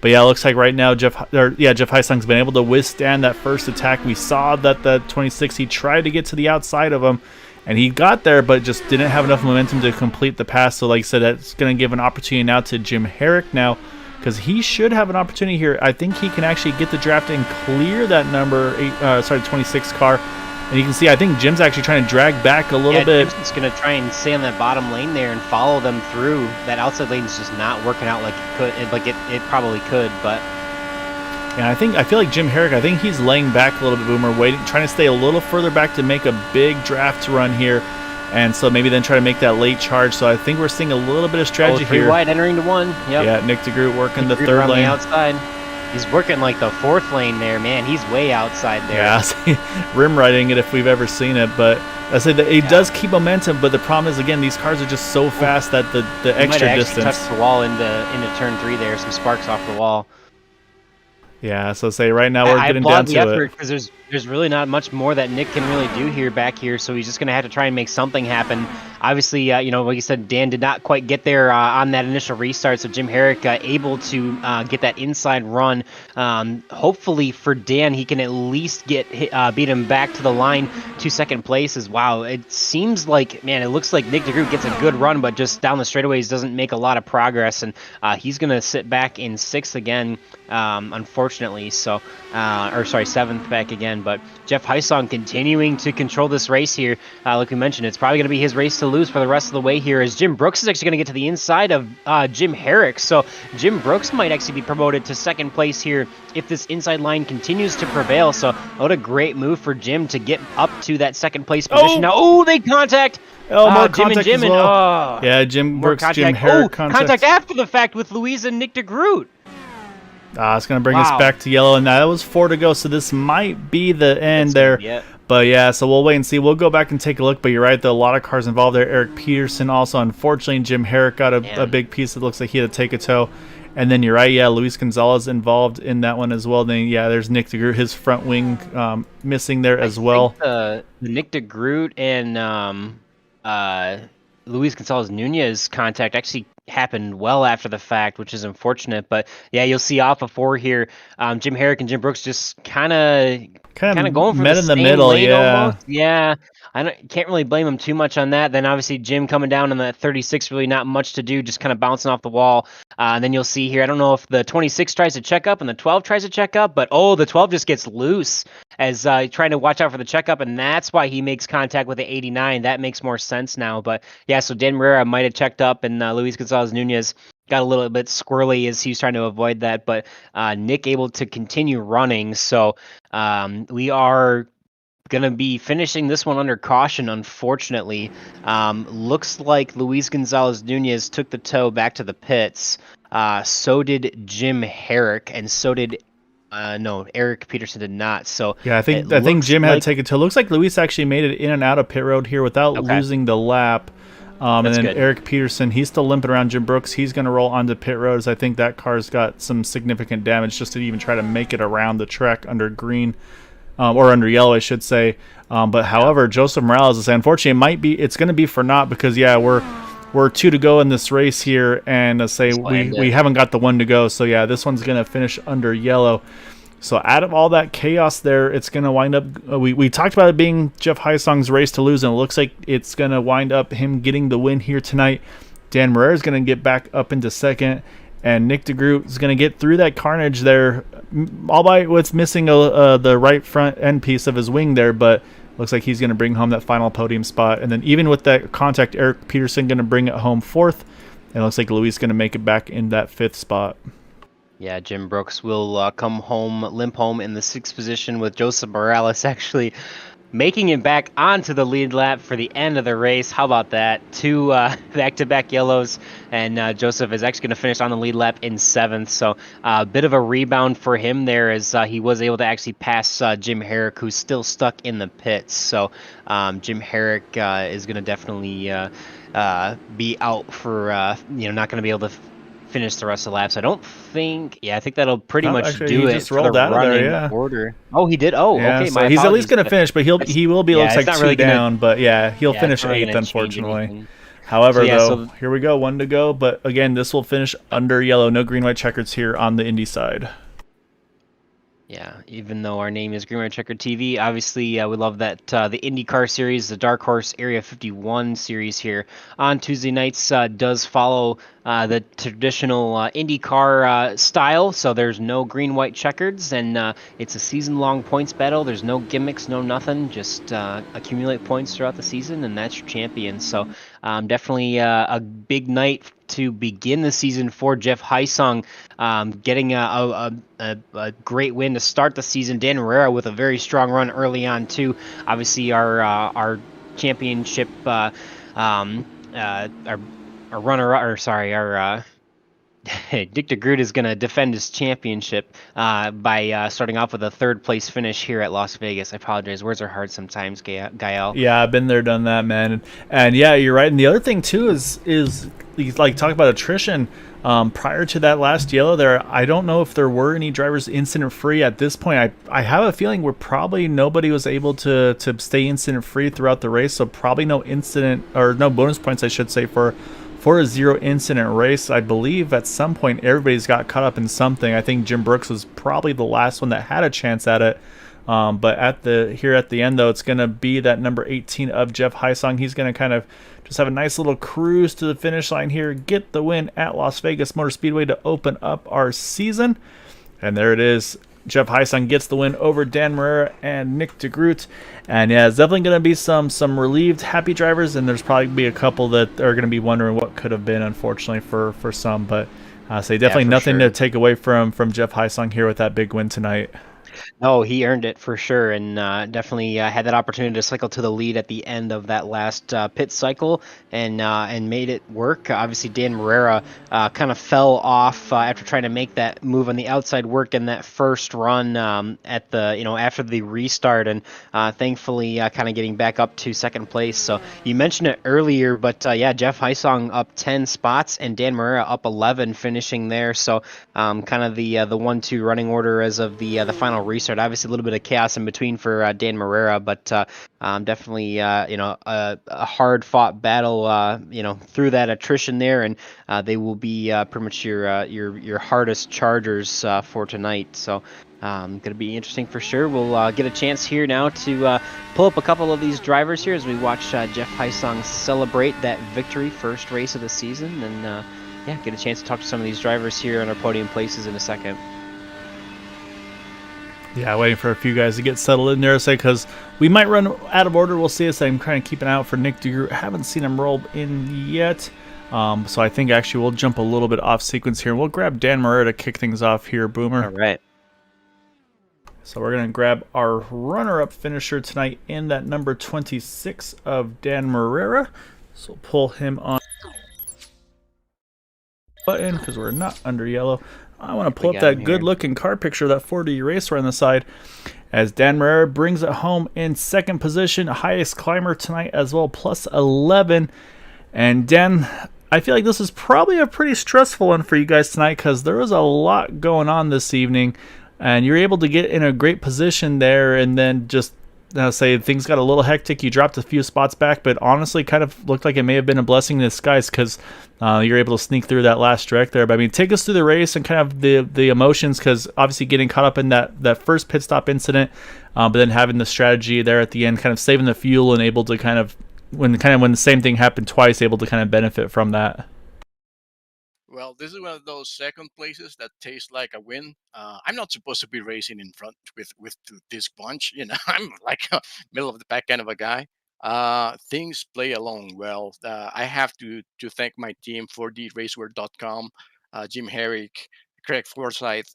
But yeah, it looks like right now Jeff Hysong's been able to withstand that first attack. We saw that the 26, he tried to get to the outside of him, and he got there, but just didn't have enough momentum to complete the pass. So like I said, that's going to give an opportunity now to Jim Herrick now, because he should have an opportunity here. I think he can actually get the draft and clear that 26 car. And you can see, I think Jim's actually trying to drag back a little bit. Jim's going to try and stay on that bottom lane there and follow them through. That outside lane is just not working out like it could, like it probably could. But yeah, I feel like Jim Herrick, I think he's laying back a little bit, Boomer, waiting, trying to stay a little further back to make a big draft run here. And so maybe then try to make that late charge. So I think we're seeing a little bit of strategy here. 3 wide entering to 1. Yep. Yeah, Nick DeGroot working the 3rd lane. The outside. He's working like the 4th lane there, man. He's way outside there. Yeah, rim riding it if we've ever seen it. But I say that it does keep momentum, but the problem is, again, these cars are just so fast that the extra distance. Touched the wall into turn 3 there. Some sparks off the wall. Yeah, so say right now we're getting down to it. Because there's really not much more that Nick can really do here back here, so he's just going to have to try and make something happen. Obviously, like you said, Dan did not quite get there on that initial restart, so Jim Herrick able to get that inside run. Hopefully for Dan, he can at least beat him back to the line to second place. Wow, it seems like, man, it looks like Nick DeGroot gets a good run, but just down the straightaways doesn't make a lot of progress, and he's going to sit back in 6th again, unfortunately. So, 7th back again. But Jeff Hysong continuing to control this race here. Like we mentioned, it's probably going to be his race to lose for the rest of the way here, as Jim Brooks is actually going to get to the inside of Jim Herrick. So Jim Brooks might actually be promoted to second place here if this inside line continues to prevail. So what a great move for Jim to get up to that second place position. Now, they contact. More Jim contact and Jim. as well. Yeah, Jim Brooks, Jim Herrick contact after the fact with Louise and Nick DeGroot. It's going to bring us back to yellow, and that was 4 to go, so this might be the end there. But yeah, so we'll wait and see. We'll go back and take a look, but you're right, there are a lot of cars involved there. Eric Peterson also, unfortunately, Jim Herrick got a big piece. It looks like he had to take a tow. And then you're right, yeah, Luis Gonzalez involved in that one as well. Then, yeah, there's Nick DeGroot, his front wing missing there as well. The Nick DeGroot and Luis Gonzalez-Nunez contact actually happened well after the fact, which is unfortunate. But yeah, you'll see off of 4 here, Jim Herrick and Jim Brooks just kind of going for met the in the same middle. lane Yeah, almost. Yeah. Can't really blame him too much on that. Then obviously Jim coming down in the 36, really not much to do, just kind of bouncing off the wall. And then you'll see here, I don't know if the 26 tries to check up and the 12 tries to check up, but the 12 just gets loose as trying to watch out for the checkup, and that's why he makes contact with the 89. That makes more sense now. But yeah, so Dan Herrera might have checked up, and Luis Gonzalez-Nunez got a little bit squirrely as he was trying to avoid that. But Nick able to continue running. So we are going to be finishing this one under caution, unfortunately. Looks like Luis Gonzalez-Nunez took the tow back to the pits. So did Jim Herrick, and so did Eric Peterson did not. So yeah, I think Jim had to take it to. Looks like Luis actually made it in and out of pit road here without losing the lap. And then good. Eric Peterson, he's still limping around. Jim Brooks, he's going to roll onto pit roads. I think that car's got some significant damage just to even try to make it around the track under green. Or under yellow, I should say. But however, Joseph Morales is unfortunately it's going to be for naught, because yeah, we're 2 to go in this race here, and we haven't got the 1 to go. So yeah, this one's going to finish under yellow. So out of all that chaos there, it's going to wind up. We talked about it being Jeff Hysong's race to lose, and it looks like it's going to wind up him getting the win here tonight. Dan Moreira is going to get back up into second. And Nick DeGroot is going to get through that carnage there, all by what's missing the right front end piece of his wing there, but looks like he's going to bring home that final podium spot. And then even with that contact, Eric Peterson going to bring it home 4th, and it looks like Luis going to make it back in that 5th spot. Yeah, Jim Brooks will limp home in the 6th position with Joseph Morales actually making it back onto the lead lap for the end of the race. How about that? Two back-to-back yellows, and Joseph is actually going to finish on the lead lap in 7th. So a bit of a rebound for him there, as he was able to actually pass Jim Herrick, who's still stuck in the pits. So Jim Herrick is going to definitely be out for not going to be able to finish the rest of the laps. I don't think. Yeah, I think that'll pretty Oh, much actually, do he it just for the rolled out of there. running Yeah. order. Oh, he did. Oh, Yeah, okay. so My he's at least apologies. gonna finish, but he will be looks Yeah, it's like not two really gonna. down. But yeah, he'll Yeah, it's finish not really eighth, gonna change unfortunately. anything. So However, yeah, though, so here we go, one to go. But again, this will finish under yellow, no green white checkers here on the Indy side. yeah, even though our name is Green White Checker TV, obviously we love that the IndyCar series, the Dark Horse Area 51 series here on Tuesday nights does follow the traditional IndyCar style. So there's no green white checkers, and it's a season-long points battle. There's no gimmicks, no nothing. Just accumulate points throughout the season, and that's your champion. So definitely a big night to begin the season for Jeff Heisung, getting a great win to start the season. Dan Herrera with a very strong run early on too. Obviously, our championship, our runner, or sorry, our Dick DeGroot is going to defend his championship by starting off with a 3rd place finish here at Las Vegas. I apologize. Words are hard sometimes, Gael. Yeah, I've been there, done that, man. And yeah, you're right. And the other thing too is like talk about attrition. Prior to that last yellow there, I don't know if there were any drivers incident free at this point. I have a feeling we're probably nobody was able to stay incident free throughout the race, so probably no incident or no bonus points, I should say, for a 0 incident race. I believe at some point everybody's got caught up in something. I think Jim Brooks was probably the last one that had a chance at it. But at the end though, it's gonna be that number 18 of Jeff Heisung. He's gonna kind of just have a nice little cruise to the finish line here, get the win at Las Vegas Motor Speedway to open up our season. And there it is. Jeff Heisung gets the win over Dan Marrera and Nick DeGroot. And yeah, it's definitely going to be some relieved, happy drivers, and there's probably be a couple that are going to be wondering what could have been, unfortunately, for some. But say definitely nothing to take away from Jeff Heisung here with that big win tonight. Oh, he earned it for sure, and definitely had that opportunity to cycle to the lead at the end of that last pit cycle, and made it work. Obviously, Dan Marrera kind of fell off after trying to make that move on the outside work in that first run at the after the restart, and thankfully kind of getting back up to 2nd place. So you mentioned it earlier, but yeah, Jeff Heisung up 10 spots and Dan Marrera up 11, finishing there. So kind of the 1-2 running order as of the final restart. Obviously, a little bit of chaos in between for Dan Marrera, but definitely a hard fought battle through that attrition there, and they will be pretty much your hardest chargers for tonight. So going to be interesting for sure. We'll get a chance here now to pull up a couple of these drivers here as we watch Jeff Heisung celebrate that victory, first race of the season, and yeah, get a chance to talk to some of these drivers here on our podium places in a second. Yeah, waiting for a few guys to get settled in there, say, because we might run out of order. We'll see. As I'm kind of keeping out for Nick DeGroot. Haven't seen him roll in yet. So I think actually we'll jump a little bit off sequence here. We'll grab Dan Marrera to kick things off here, Boomer. All right. So we're going to grab our runner-up finisher tonight in that number 26 of Dan Marrera. So we'll pull him on button because we're not under yellow. I want to pull up that good-looking car picture of that 4D racer on the side as Dan Marrera brings it home in 2nd position, highest climber tonight as well, plus 11. And Dan, I feel like this is probably a pretty stressful one for you guys tonight because there was a lot going on this evening, and you're able to get in a great position there, and then just say things got a little hectic. You dropped a few spots back, but honestly kind of looked like it may have been a blessing in disguise because you're able to sneak through that last stretch there. But I mean, take us through the race and kind of the emotions, because obviously getting caught up in that first pit stop incident, but then having the strategy there at the end, kind of saving the fuel and able to kind of when the same thing happened twice, able to kind of benefit from that. Well, this is one of those second places that taste like a win. I'm not supposed to be racing in front with this bunch. I'm like a middle of the pack kind of a guy. Things play along well. I have to thank my team for theraceware.com, Jim Herrick, Craig Forsyth.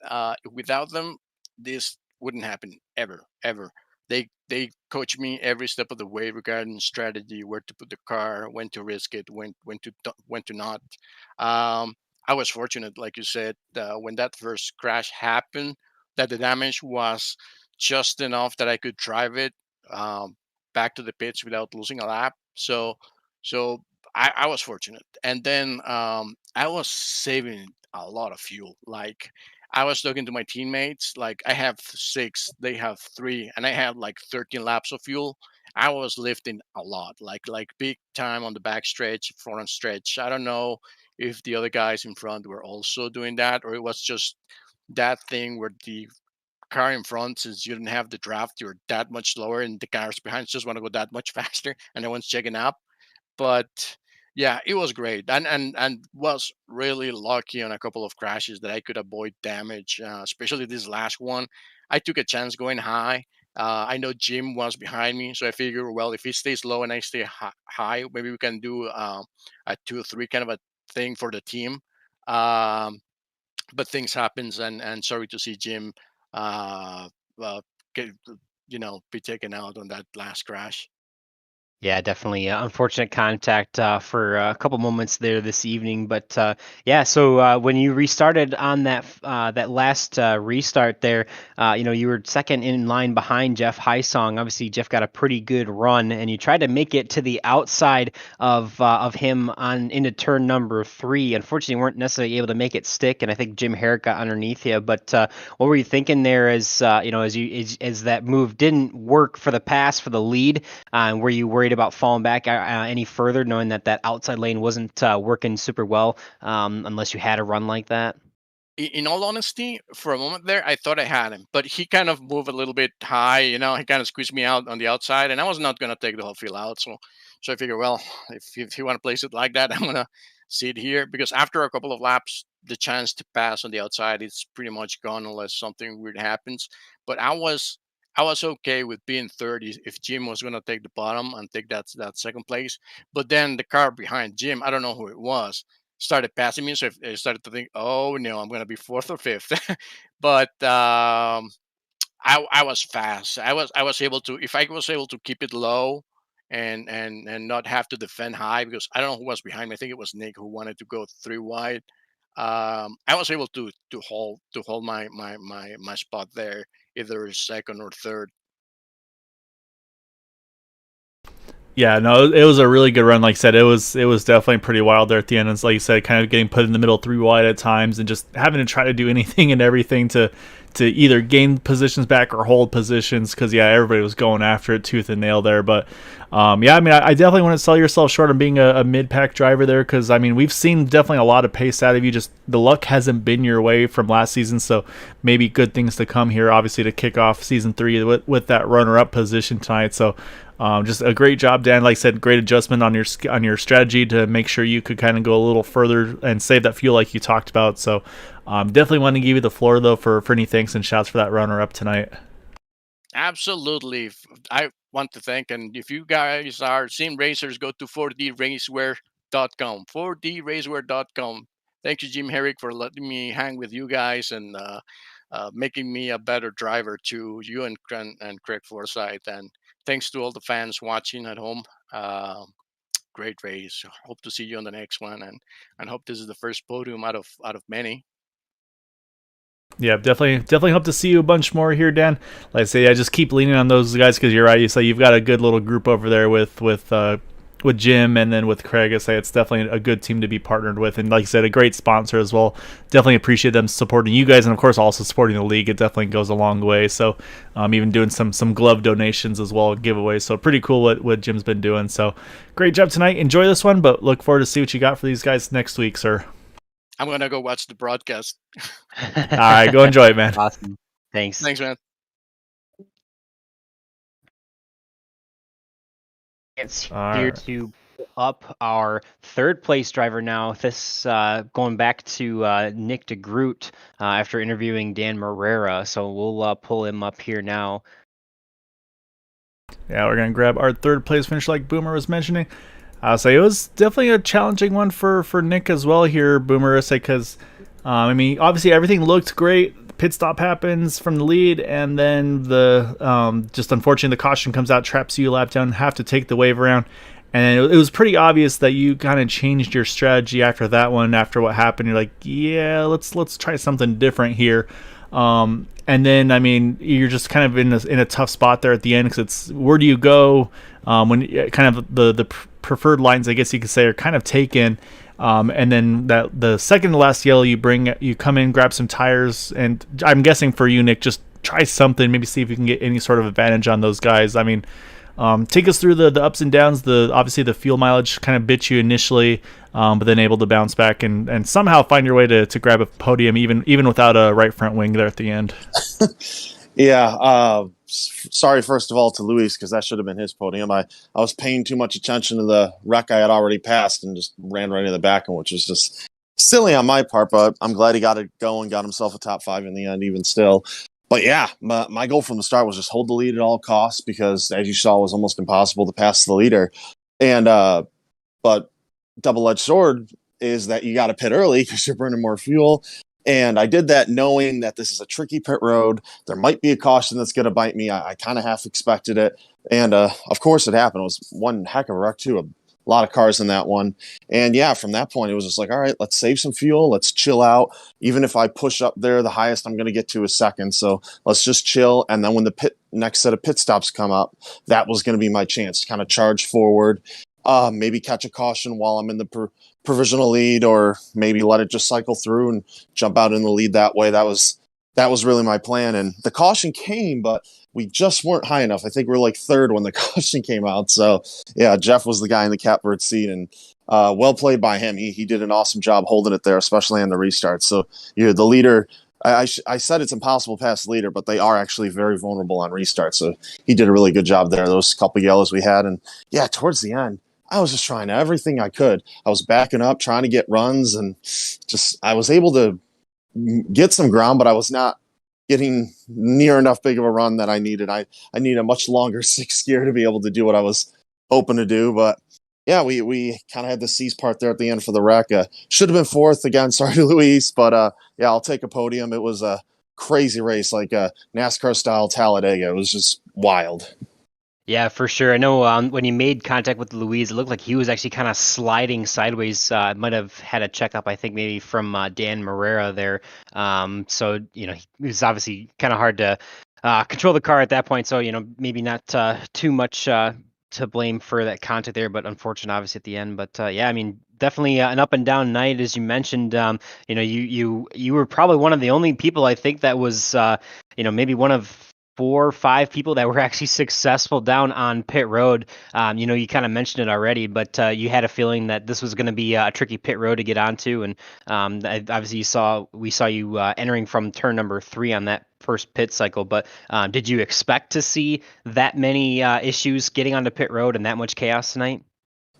Without them, this wouldn't happen ever, ever. they coach me every step of the way regarding strategy, where to put the car, when to risk it, when to not. Um, I was fortunate, like you said, when that first crash happened, that the damage was just enough that I could drive it um, back to the pits without losing a lap. So I was fortunate, and then I was saving a lot of fuel. Like I was talking to my teammates, like I have six, they have three, and I had like 13 laps of fuel. I was lifting a lot, like big time on the back stretch, front stretch. I don't know if the other guys in front were also doing that, or it was just that thing where the car in front, since you didn't have the draft, you're that much slower, and the cars behind just want to go that much faster, and no one's checking up. But yeah, it was great, and was really lucky on a couple of crashes that I could avoid damage, especially this last one. I took a chance going high. I know Jim was behind me, so I figured, well, if he stays low and I stay high, maybe we can do a 2 or 3 kind of a thing for the team. Um, but things happens, and sorry to see Jim uh, uh, get, be taken out on that last crash. Yeah, definitely. Unfortunate contact for a couple moments there this evening, but yeah. So when you restarted on that last restart there, you were second in line behind Jeff Highsong. Obviously, Jeff got a pretty good run, and you tried to make it to the outside of him on into turn number 3. Unfortunately, you weren't necessarily able to make it stick, and I think Jim Herrick got underneath you. But what were you thinking there as as that move didn't work for the pass for the lead? Were you worried about falling back any further, knowing that that outside lane wasn't working super well, unless you had a run like that? In all honesty, for a moment there, I thought I had him, but he kind of moved a little bit high. He kind of squeezed me out on the outside, and I was not going to take the whole field out. So I figured, well, if you want to place it like that, I'm going to see it here, because after a couple of laps, the chance to pass on the outside is pretty much gone unless something weird happens. But I was okay with being third if Jim was going to take the bottom and take that second place. But then the car behind Jim, I don't know who it was, started passing me. So I started to think, oh no, I'm going to be fourth or fifth. But I was fast. I was able to, if I was able to keep it low and not have to defend high, because I don't know who was behind me. I think it was Nick who wanted to go 3 wide. I was able to hold my spot there, either second or third. Yeah, no, it was a really good run. Like I said, it was definitely pretty wild there at the end. It's like you said, kind of getting put in the middle 3 wide at times, and just having to try to do anything and everything to either gain positions back or hold positions. Because yeah, everybody was going after it tooth and nail there. But yeah, I mean, I definitely want to sell yourself short on being a mid-pack driver there, because I mean, we've seen definitely a lot of pace out of you. Just the luck hasn't been your way from last season, so maybe good things to come here. Obviously, to kick off season 3 with that runner-up position tonight. So. Just a great job, Dan. Like I said, great adjustment on your strategy to make sure you could kind of go a little further and save that fuel like you talked about. So definitely want to give you the floor, though, for any thanks and shouts for that runner-up tonight. Absolutely. I want to thank, and if you guys are sim racers, go to 4dracewear.com. 4dracewear.com. Thank you, Jim Herrick, for letting me hang with you guys and making me a better driver, to you and Craig Forsyth. And thanks to all the fans watching at home. Great race. Hope to see you on the next one, and hope this is the first podium out of many. Yeah, definitely hope to see you a bunch more here, Dan. Like I say, I just keep leaning on those guys, because you're right. You say you've got a good little group over there with Jim and then with Craig. I say it's definitely a good team to be partnered with, and like I said, a great sponsor as well. Definitely appreciate them supporting you guys, and of course also supporting the league. It definitely goes a long way. So even doing some glove donations as well, giveaways. So pretty cool what Jim's been doing. So great job tonight. Enjoy this one, but look forward to see what you got for these guys next week, sir. I'm going to go watch the broadcast. All right, go enjoy it, man. Awesome. Thanks. Thanks, man. It's here Alright. to pull up our third place driver now. This going back to Nick DeGroot after interviewing Dan Morera. So we'll pull him up here now. Yeah, we're gonna grab our third place finish, like Boomer was mentioning. I'll say it was definitely a challenging one for Nick as well here, Boomer. I say because I mean, obviously everything looked great. pit stop happens from the lead, and then the just unfortunately the caution comes out, traps you a lap down, have to take the wave around. And it was pretty obvious that you kind of changed your strategy after that one. After what happened, you're like, yeah, let's try something different here. And then, I mean, you're just kind of in a tough spot there at the end, because it's where do you go when kind of the preferred lines, I guess you could say, are kind of taken. And then the second to last yellow, you come in, grab some tires, and I'm guessing for you, Nick, just try something, maybe see if you can get any sort of advantage on those guys. I mean, take us through the ups and downs. Obviously the fuel mileage kind of bit you initially, but then able to bounce back and somehow find your way to grab a podium, even without a right front wing there at the end. Yeah. Sorry, first of all, to Luis, because that should have been his podium. I was paying too much attention to the wreck I had already passed and just ran right into the back, which was just silly on my part, but I'm glad he got it going, got himself a top 5 in the end, even still. But yeah, my goal from the start was just hold the lead at all costs, because as you saw, it was almost impossible to pass the leader. And but double-edged sword is that you got to pit early because you're burning more fuel. And I did that knowing that this is a tricky pit road. There might be a caution that's going to bite me. I kind of half expected it. And of course it happened. It was one heck of a wreck too. A lot of cars in that one. And yeah, from that point, it was just like, all right, let's save some fuel. Let's chill out. Even if I push up there, the highest I'm going to get to is second. So let's just chill. And then when the next set of pit stops come up, that was going to be my chance to kind of charge forward, maybe catch a caution while I'm in the provisional lead, or maybe let it just cycle through and jump out in the lead that way. That was really my plan. And the caution came, but we just weren't high enough. I think we're like third when the caution came out. So yeah, Jeff was the guy in the catbird seat, and well played by him. He did an awesome job holding it there, especially on the restart. So you're the leader. I said it's impossible to pass the leader, but they are actually very vulnerable on restart. So he did a really good job there. Those couple yellows we had. And yeah, towards the end, I was just trying everything I could. I was backing up, trying to get runs, and I was able to get some ground, but I was not getting near enough big of a run that I needed. I need a much longer 6th gear to be able to do what I was hoping to do. But yeah, we kind of had the seize part there at the end for the wreck. Should have been 4th again. Sorry to Luis, but yeah, I'll take a podium. It was a crazy race, like a NASCAR style Talladega. It was just wild. Yeah, for sure. I know when he made contact with Louise, it looked like he was actually kind of sliding sideways. Might have had a checkup, I think, maybe from Dan Morera there. So, it was obviously kind of hard to control the car at that point. So, maybe not too much to blame for that contact there, but unfortunate, obviously, at the end. But yeah, I mean, definitely an up and down night, as you mentioned. You were probably one of the only people, I think, that was, maybe one of 4 or 5 people that were actually successful down on pit road. You kind of mentioned it already, but you had a feeling that this was going to be a tricky pit road to get onto. And obviously we saw you entering from turn number 3 on that first pit cycle. But did you expect to see that many issues getting onto pit road and that much chaos tonight?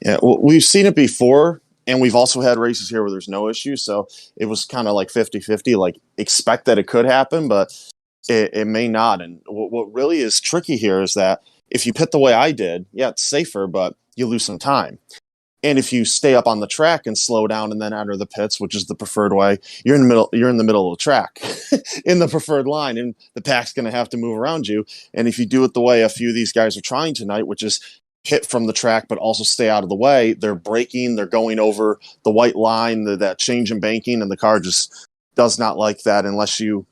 Yeah, well, we've seen it before, and we've also had races here where there's no issues. So it was kind of like 50-50, like expect that it could happen, but it may not. And what really is tricky here is that if you pit the way I did, yeah, it's safer, but you lose some time. And if you stay up on the track and slow down and then enter the pits, which is the preferred way, you're in the middle of the track in the preferred line, and the pack's going to have to move around you. And if you do it the way a few of these guys are trying tonight, which is pit from the track but also stay out of the way, they're braking, they're going over the white line, that change in banking, and the car just does not like that unless you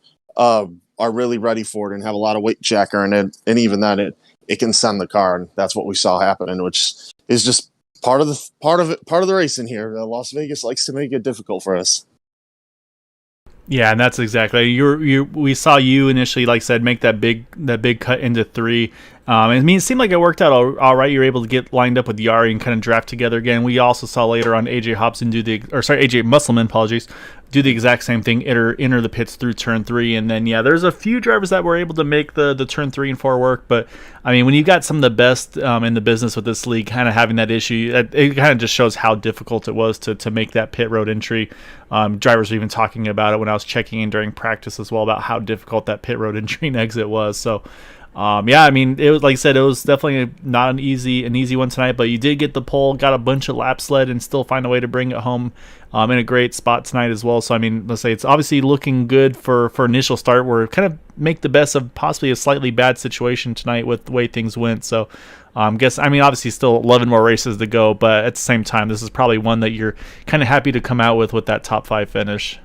are really ready for it and have a lot of weight jacker in it. And even then it can send the car. And that's what we saw happening, which is just part of the racing here. Las Vegas likes to make it difficult for us. Yeah, and that's exactly we saw you initially, like I said, make that big cut into 3. I mean, it seemed like it worked out all right. You were able to get lined up with Yari and kind of draft together again. We also saw later on AJ Musselman, apologies, do the exact same thing, enter the pits through turn 3, and then yeah, there's a few drivers that were able to make the turn 3 and 4 work. But I mean, when you got some of the best in the business with this league, kind of having that issue, it kind of just shows how difficult it was to make that pit road entry. Drivers were even talking about it when I was checking in during practice as well, about how difficult that pit road entry and exit was. So Yeah, I mean, it was like I said, it was definitely not an easy one tonight, but you did get the pole, got a bunch of laps led, and still find a way to bring it home in a great spot tonight as well. So I mean, let's say it's obviously looking good for initial start. We're kind of make the best of possibly a slightly bad situation tonight with the way things went. So obviously still 11 more races to go, but at the same time, this is probably one that you're kind of happy to come out with that top 5 finish.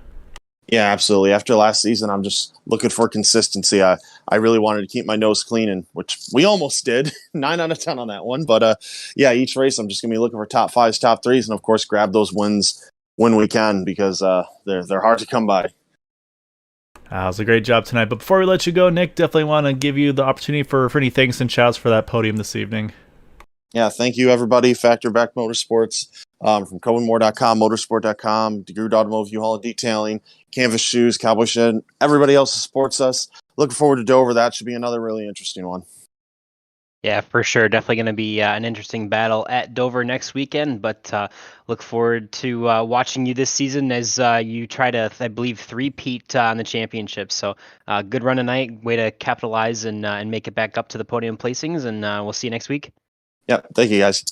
Yeah, absolutely. After last season, I'm just looking for consistency. I really wanted to keep my nose clean, and which we almost did. 9 out of 10 on that one. But yeah, each race I'm just gonna be looking for top 5s, top 3s, and of course grab those wins when we can, because they're hard to come by. It was a great job tonight. But before we let you go, Nick, definitely want to give you the opportunity for any thanks and shouts for that podium this evening. Yeah, thank you, everybody. Factor Back Motorsports, from CohenMoore.com, Motorsport.com, DeGroot Automotive, U-Haul and Detailing, Canvas Shoes, Cowboy Shed, everybody else that supports us. Looking forward to Dover. That should be another really interesting one. Yeah, for sure. Definitely going to be an interesting battle at Dover next weekend, but look forward to watching you this season as you try to, I believe, three-peat on the championship. So good run tonight. Way to capitalize and make it back up to the podium placings, and we'll see you next week. Yep, thank you, guys.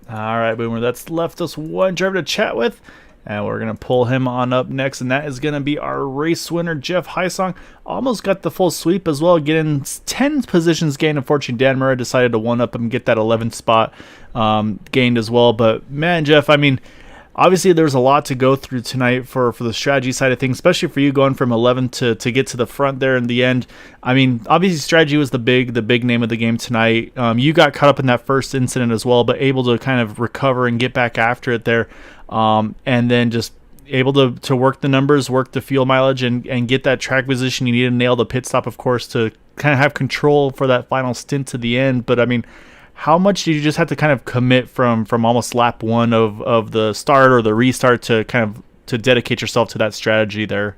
All right, Boomer, that's left us one driver to chat with, and we're going to pull him on up next, and that is going to be our race winner, Jeff Heisong. Almost got the full sweep as well, getting 10 positions gained. Unfortunately, Dan Murray decided to one-up him and get that 11th spot gained as well. But, man, Jeff, I mean, obviously there's a lot to go through tonight for the strategy side of things, especially for you going from 11 to get to the front there in the end. I mean, obviously strategy was the big name of the game tonight. You got caught up in that first incident as well, but able to kind of recover and get back after it there, and then just able to work the numbers, work the fuel mileage, and get that track position. You need to nail the pit stop, of course, to kind of have control for that final stint to the end. But I mean, how much did you just have to kind of commit from almost lap 1 of the start or the restart to kind of to dedicate yourself to that strategy there?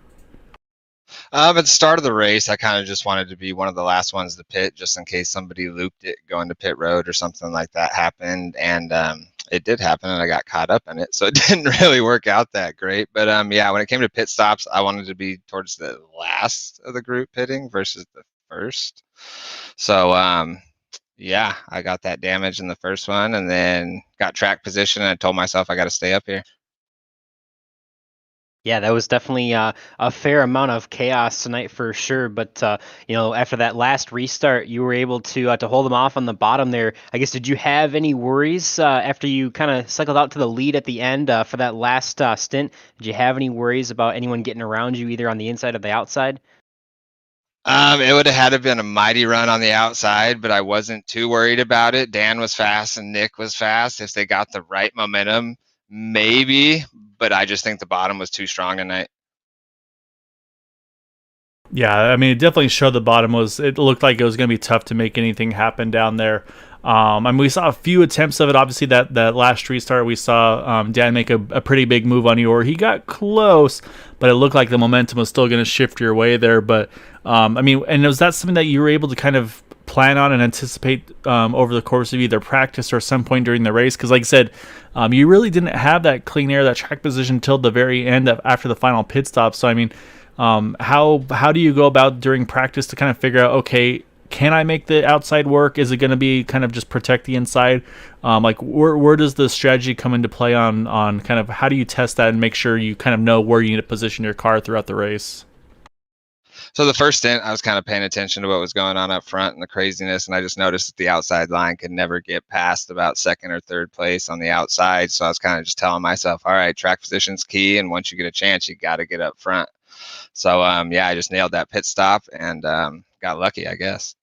At the start of the race, I kind of just wanted to be one of the last ones to pit, just in case somebody looped it going to pit road or something like that happened. And it did happen, and I got caught up in it, so it didn't really work out that great. But yeah, when it came to pit stops, I wanted to be towards the last of the group pitting versus the first. So yeah, I got that damage in the first one, and then got track position, and I told myself I got to stay up here. Yeah, that was definitely a fair amount of chaos tonight for sure. But after that last restart, you were able to hold them off on the bottom there. I guess, did you have any worries after you kind of cycled out to the lead at the end for that last stint? Did you have any worries about anyone getting around you either on the inside or the outside? It would have had to been a mighty run on the outside, but I wasn't too worried about it. Dan was fast and Nick was fast. If they got the right momentum, maybe, but I just think the bottom was too strong tonight. Yeah, I mean, it definitely showed the bottom it looked like it was going to be tough to make anything happen down there. I mean, we saw a few attempts of it. Obviously, that last restart, we saw Dan make a pretty big move on Eeyore. He got close, but it looked like the momentum was still going to shift your way there. But, I mean, and was that something that you were able to kind of plan on and anticipate over the course of either practice or some point during the race? Because, like I said, you really didn't have that clean air, that track position till the very end after the final pit stop. So, I mean, how do you go about during practice to kind of figure out, okay, can I make the outside work? Is it going to be kind of just protect the inside? Like where does the strategy come into play on kind of how do you test that and make sure you kind of know where you need to position your car throughout the race? So the first stint, I was kind of paying attention to what was going on up front and the craziness, and I just noticed that the outside line could never get past about second or third place on the outside. So I was kind of just telling myself, all right, track position's key, and once you get a chance, you got to get up front. So yeah, I just nailed that pit stop and got lucky, I guess.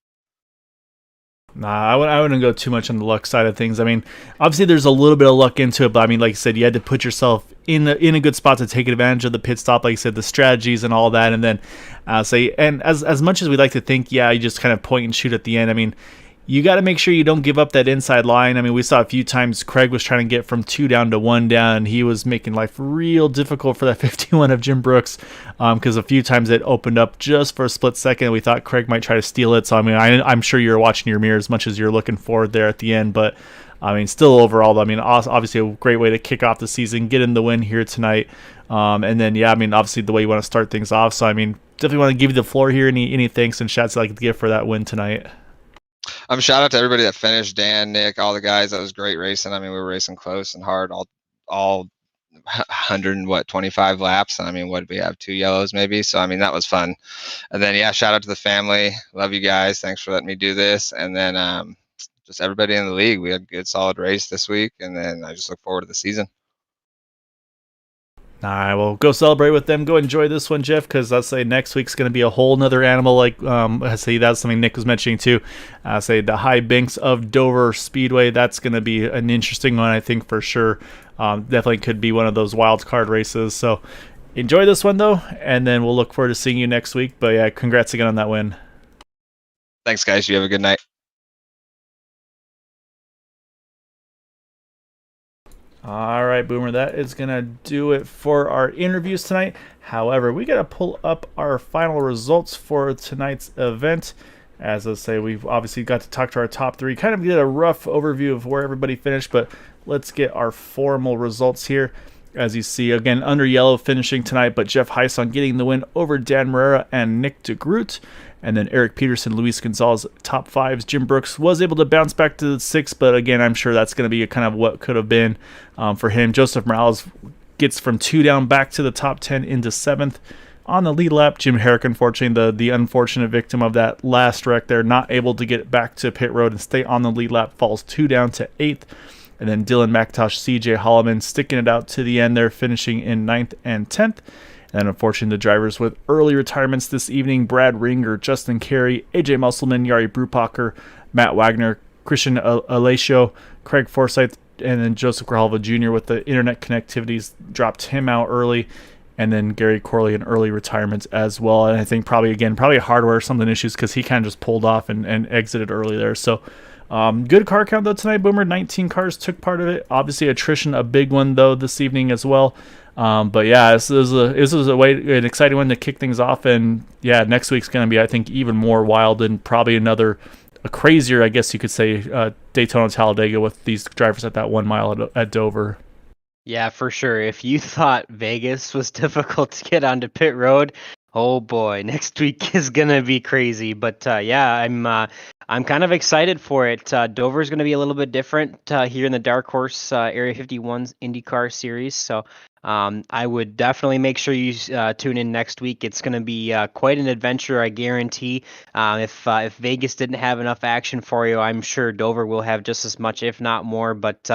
Nah, I wouldn't go too much on the luck side of things. I mean, obviously there's a little bit of luck into it, but I mean, like you said, you had to put yourself in a good spot to take advantage of the pit stop. Like you said, the strategies and all that, and then and as much as we like to think, yeah, you just kind of point and shoot at the end. I mean, you got to make sure you don't give up that inside line. I mean, we saw a few times Craig was trying to get from 2 down to 1 down, and he was making life real difficult for that 51 of Jim Brooks, because a few times it opened up just for a split second. We thought Craig might try to steal it. So, I mean, I'm sure you're watching your mirror as much as you're looking forward there at the end. But, I mean, still overall, I mean, obviously a great way to kick off the season, get in the win here tonight. And then, yeah, I mean, obviously the way you want to start things off. So, I mean, definitely want to give you the floor here. Any thanks and shouts I'd like to give for that win tonight? Shout out to everybody that finished, Dan, Nick, all the guys. That was great racing. I mean, we were racing close and hard all 125 laps. I mean, what did we have? 2 yellows maybe. So, I mean, that was fun. And then, yeah, shout out to the family. Love you guys. Thanks for letting me do this. And then just everybody in the league. We had a good, solid race this week. And then I just look forward to the season. All right, well, go celebrate with them. Go enjoy this one, Jeff, because I'll say next week's going to be a whole nother animal. Like I say, that's something Nick was mentioning too. I say the high banks of Dover Speedway. That's going to be an interesting one, I think, for sure. Definitely could be one of those wild card races. So enjoy this one though, and then we'll look forward to seeing you next week. But yeah, congrats again on that win. Thanks, guys. You have a good night. All right, Boomer, that is going to do it for our interviews tonight. However, we got to pull up our final results for tonight's event. As I say, we've obviously got to talk to our top 3, kind of get a rough overview of where everybody finished, but let's get our formal results here. As you see, again, under yellow finishing tonight, but Jeff Heison getting the win over Dan Morera and Nick DeGroot. And then Eric Peterson, Luis Gonzalez, top 5s. Jim Brooks was able to bounce back to the 6, but again, I'm sure that's going to be a kind of what could have been for him. Joseph Morales gets from 2 down back to the top 10 into 7th. On the lead lap, Jim Herrick, unfortunately, the unfortunate victim of that last wreck there, not able to get back to pit road and stay on the lead lap, falls 2 down to 8th. And then Dylan McIntosh, CJ Holloman sticking it out to the end there, finishing in 9th and 10th. And unfortunately, the drivers with early retirements this evening, Brad Ringer, Justin Carey, AJ Musselman, Yari Brupacher, Matt Wagner, Christian Alessio, Craig Forsyth, and then Joseph Grijalva Jr. with the internet connectivities dropped him out early. And then Gary Corley in early retirements as well. And I think probably hardware, something issues because he kind of just pulled off and exited early there. So good car count though tonight, Boomer. 19 cars took part of it. Obviously attrition, a big one though this evening as well. But yeah, this was an exciting one to kick things off, and yeah, next week's going to be, I think, even more wild and probably a crazier, I guess you could say, Daytona Talladega with these drivers at that 1 mile at Dover. Yeah, for sure. If you thought Vegas was difficult to get onto pit road, oh boy, next week is gonna be crazy. But yeah, I'm kind of excited for it. Dover's gonna be a little bit different here in the DarkHorse Area 51's IndyCar series. So I would definitely make sure you tune in next week. It's going to be quite an adventure, I guarantee. If Vegas didn't have enough action for you, I'm sure Dover will have just as much, if not more. But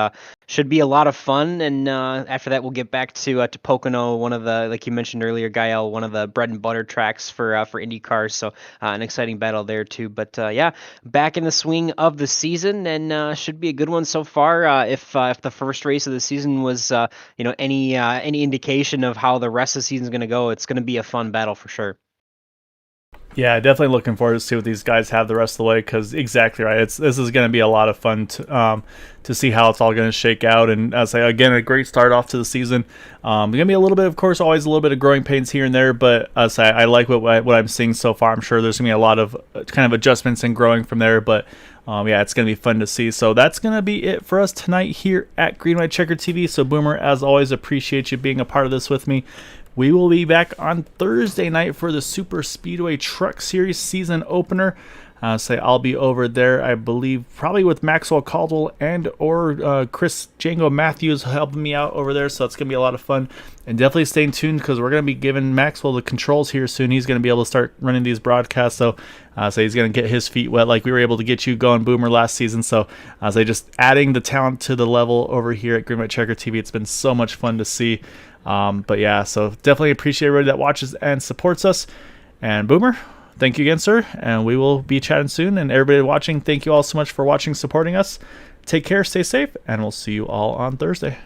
should be a lot of fun. And after that, we'll get back to Pocono, one of the, like you mentioned earlier, Gael, one of the bread and butter tracks for IndyCars. So an exciting battle there too. But yeah, back in the swing of the season, and should be a good one so far. If the first race of the season was any indication of how the rest of the season is going to go, it's going to be a fun battle for sure. Yeah, definitely looking forward to see what these guys have the rest of the way, because exactly right. This is going to be a lot of fun to see how it's all going to shake out. And as I say, again, a great start off to the season. Going to be a little bit, of course, always a little bit of growing pains here and there, but as I like what I'm seeing so far. I'm sure there's going to be a lot of kind of adjustments and growing from there, but yeah, it's going to be fun to see. So that's going to be it for us tonight here at Green White Checker TV. So Boomer, as always, appreciate you being a part of this with me. We will be back on Thursday night for the Super Speedway Truck Series season opener. I'll be over there, I believe, probably with Maxwell Caldwell or Chris Django Matthews helping me out over there. So it's going to be a lot of fun. And definitely stay tuned, because we're going to be giving Maxwell the controls here soon. He's going to be able to start running these broadcasts. So he's going to get his feet wet like we were able to get you going, Boomer, last season. So just adding the talent to the level over here at Green White Checker TV. It's been so much fun to see. But yeah, so definitely appreciate everybody that watches and supports us. And Boomer, thank you again, sir. And we will be chatting soon. And everybody watching, thank you all so much for watching, supporting us. Take care, stay safe, and we'll see you all on Thursday.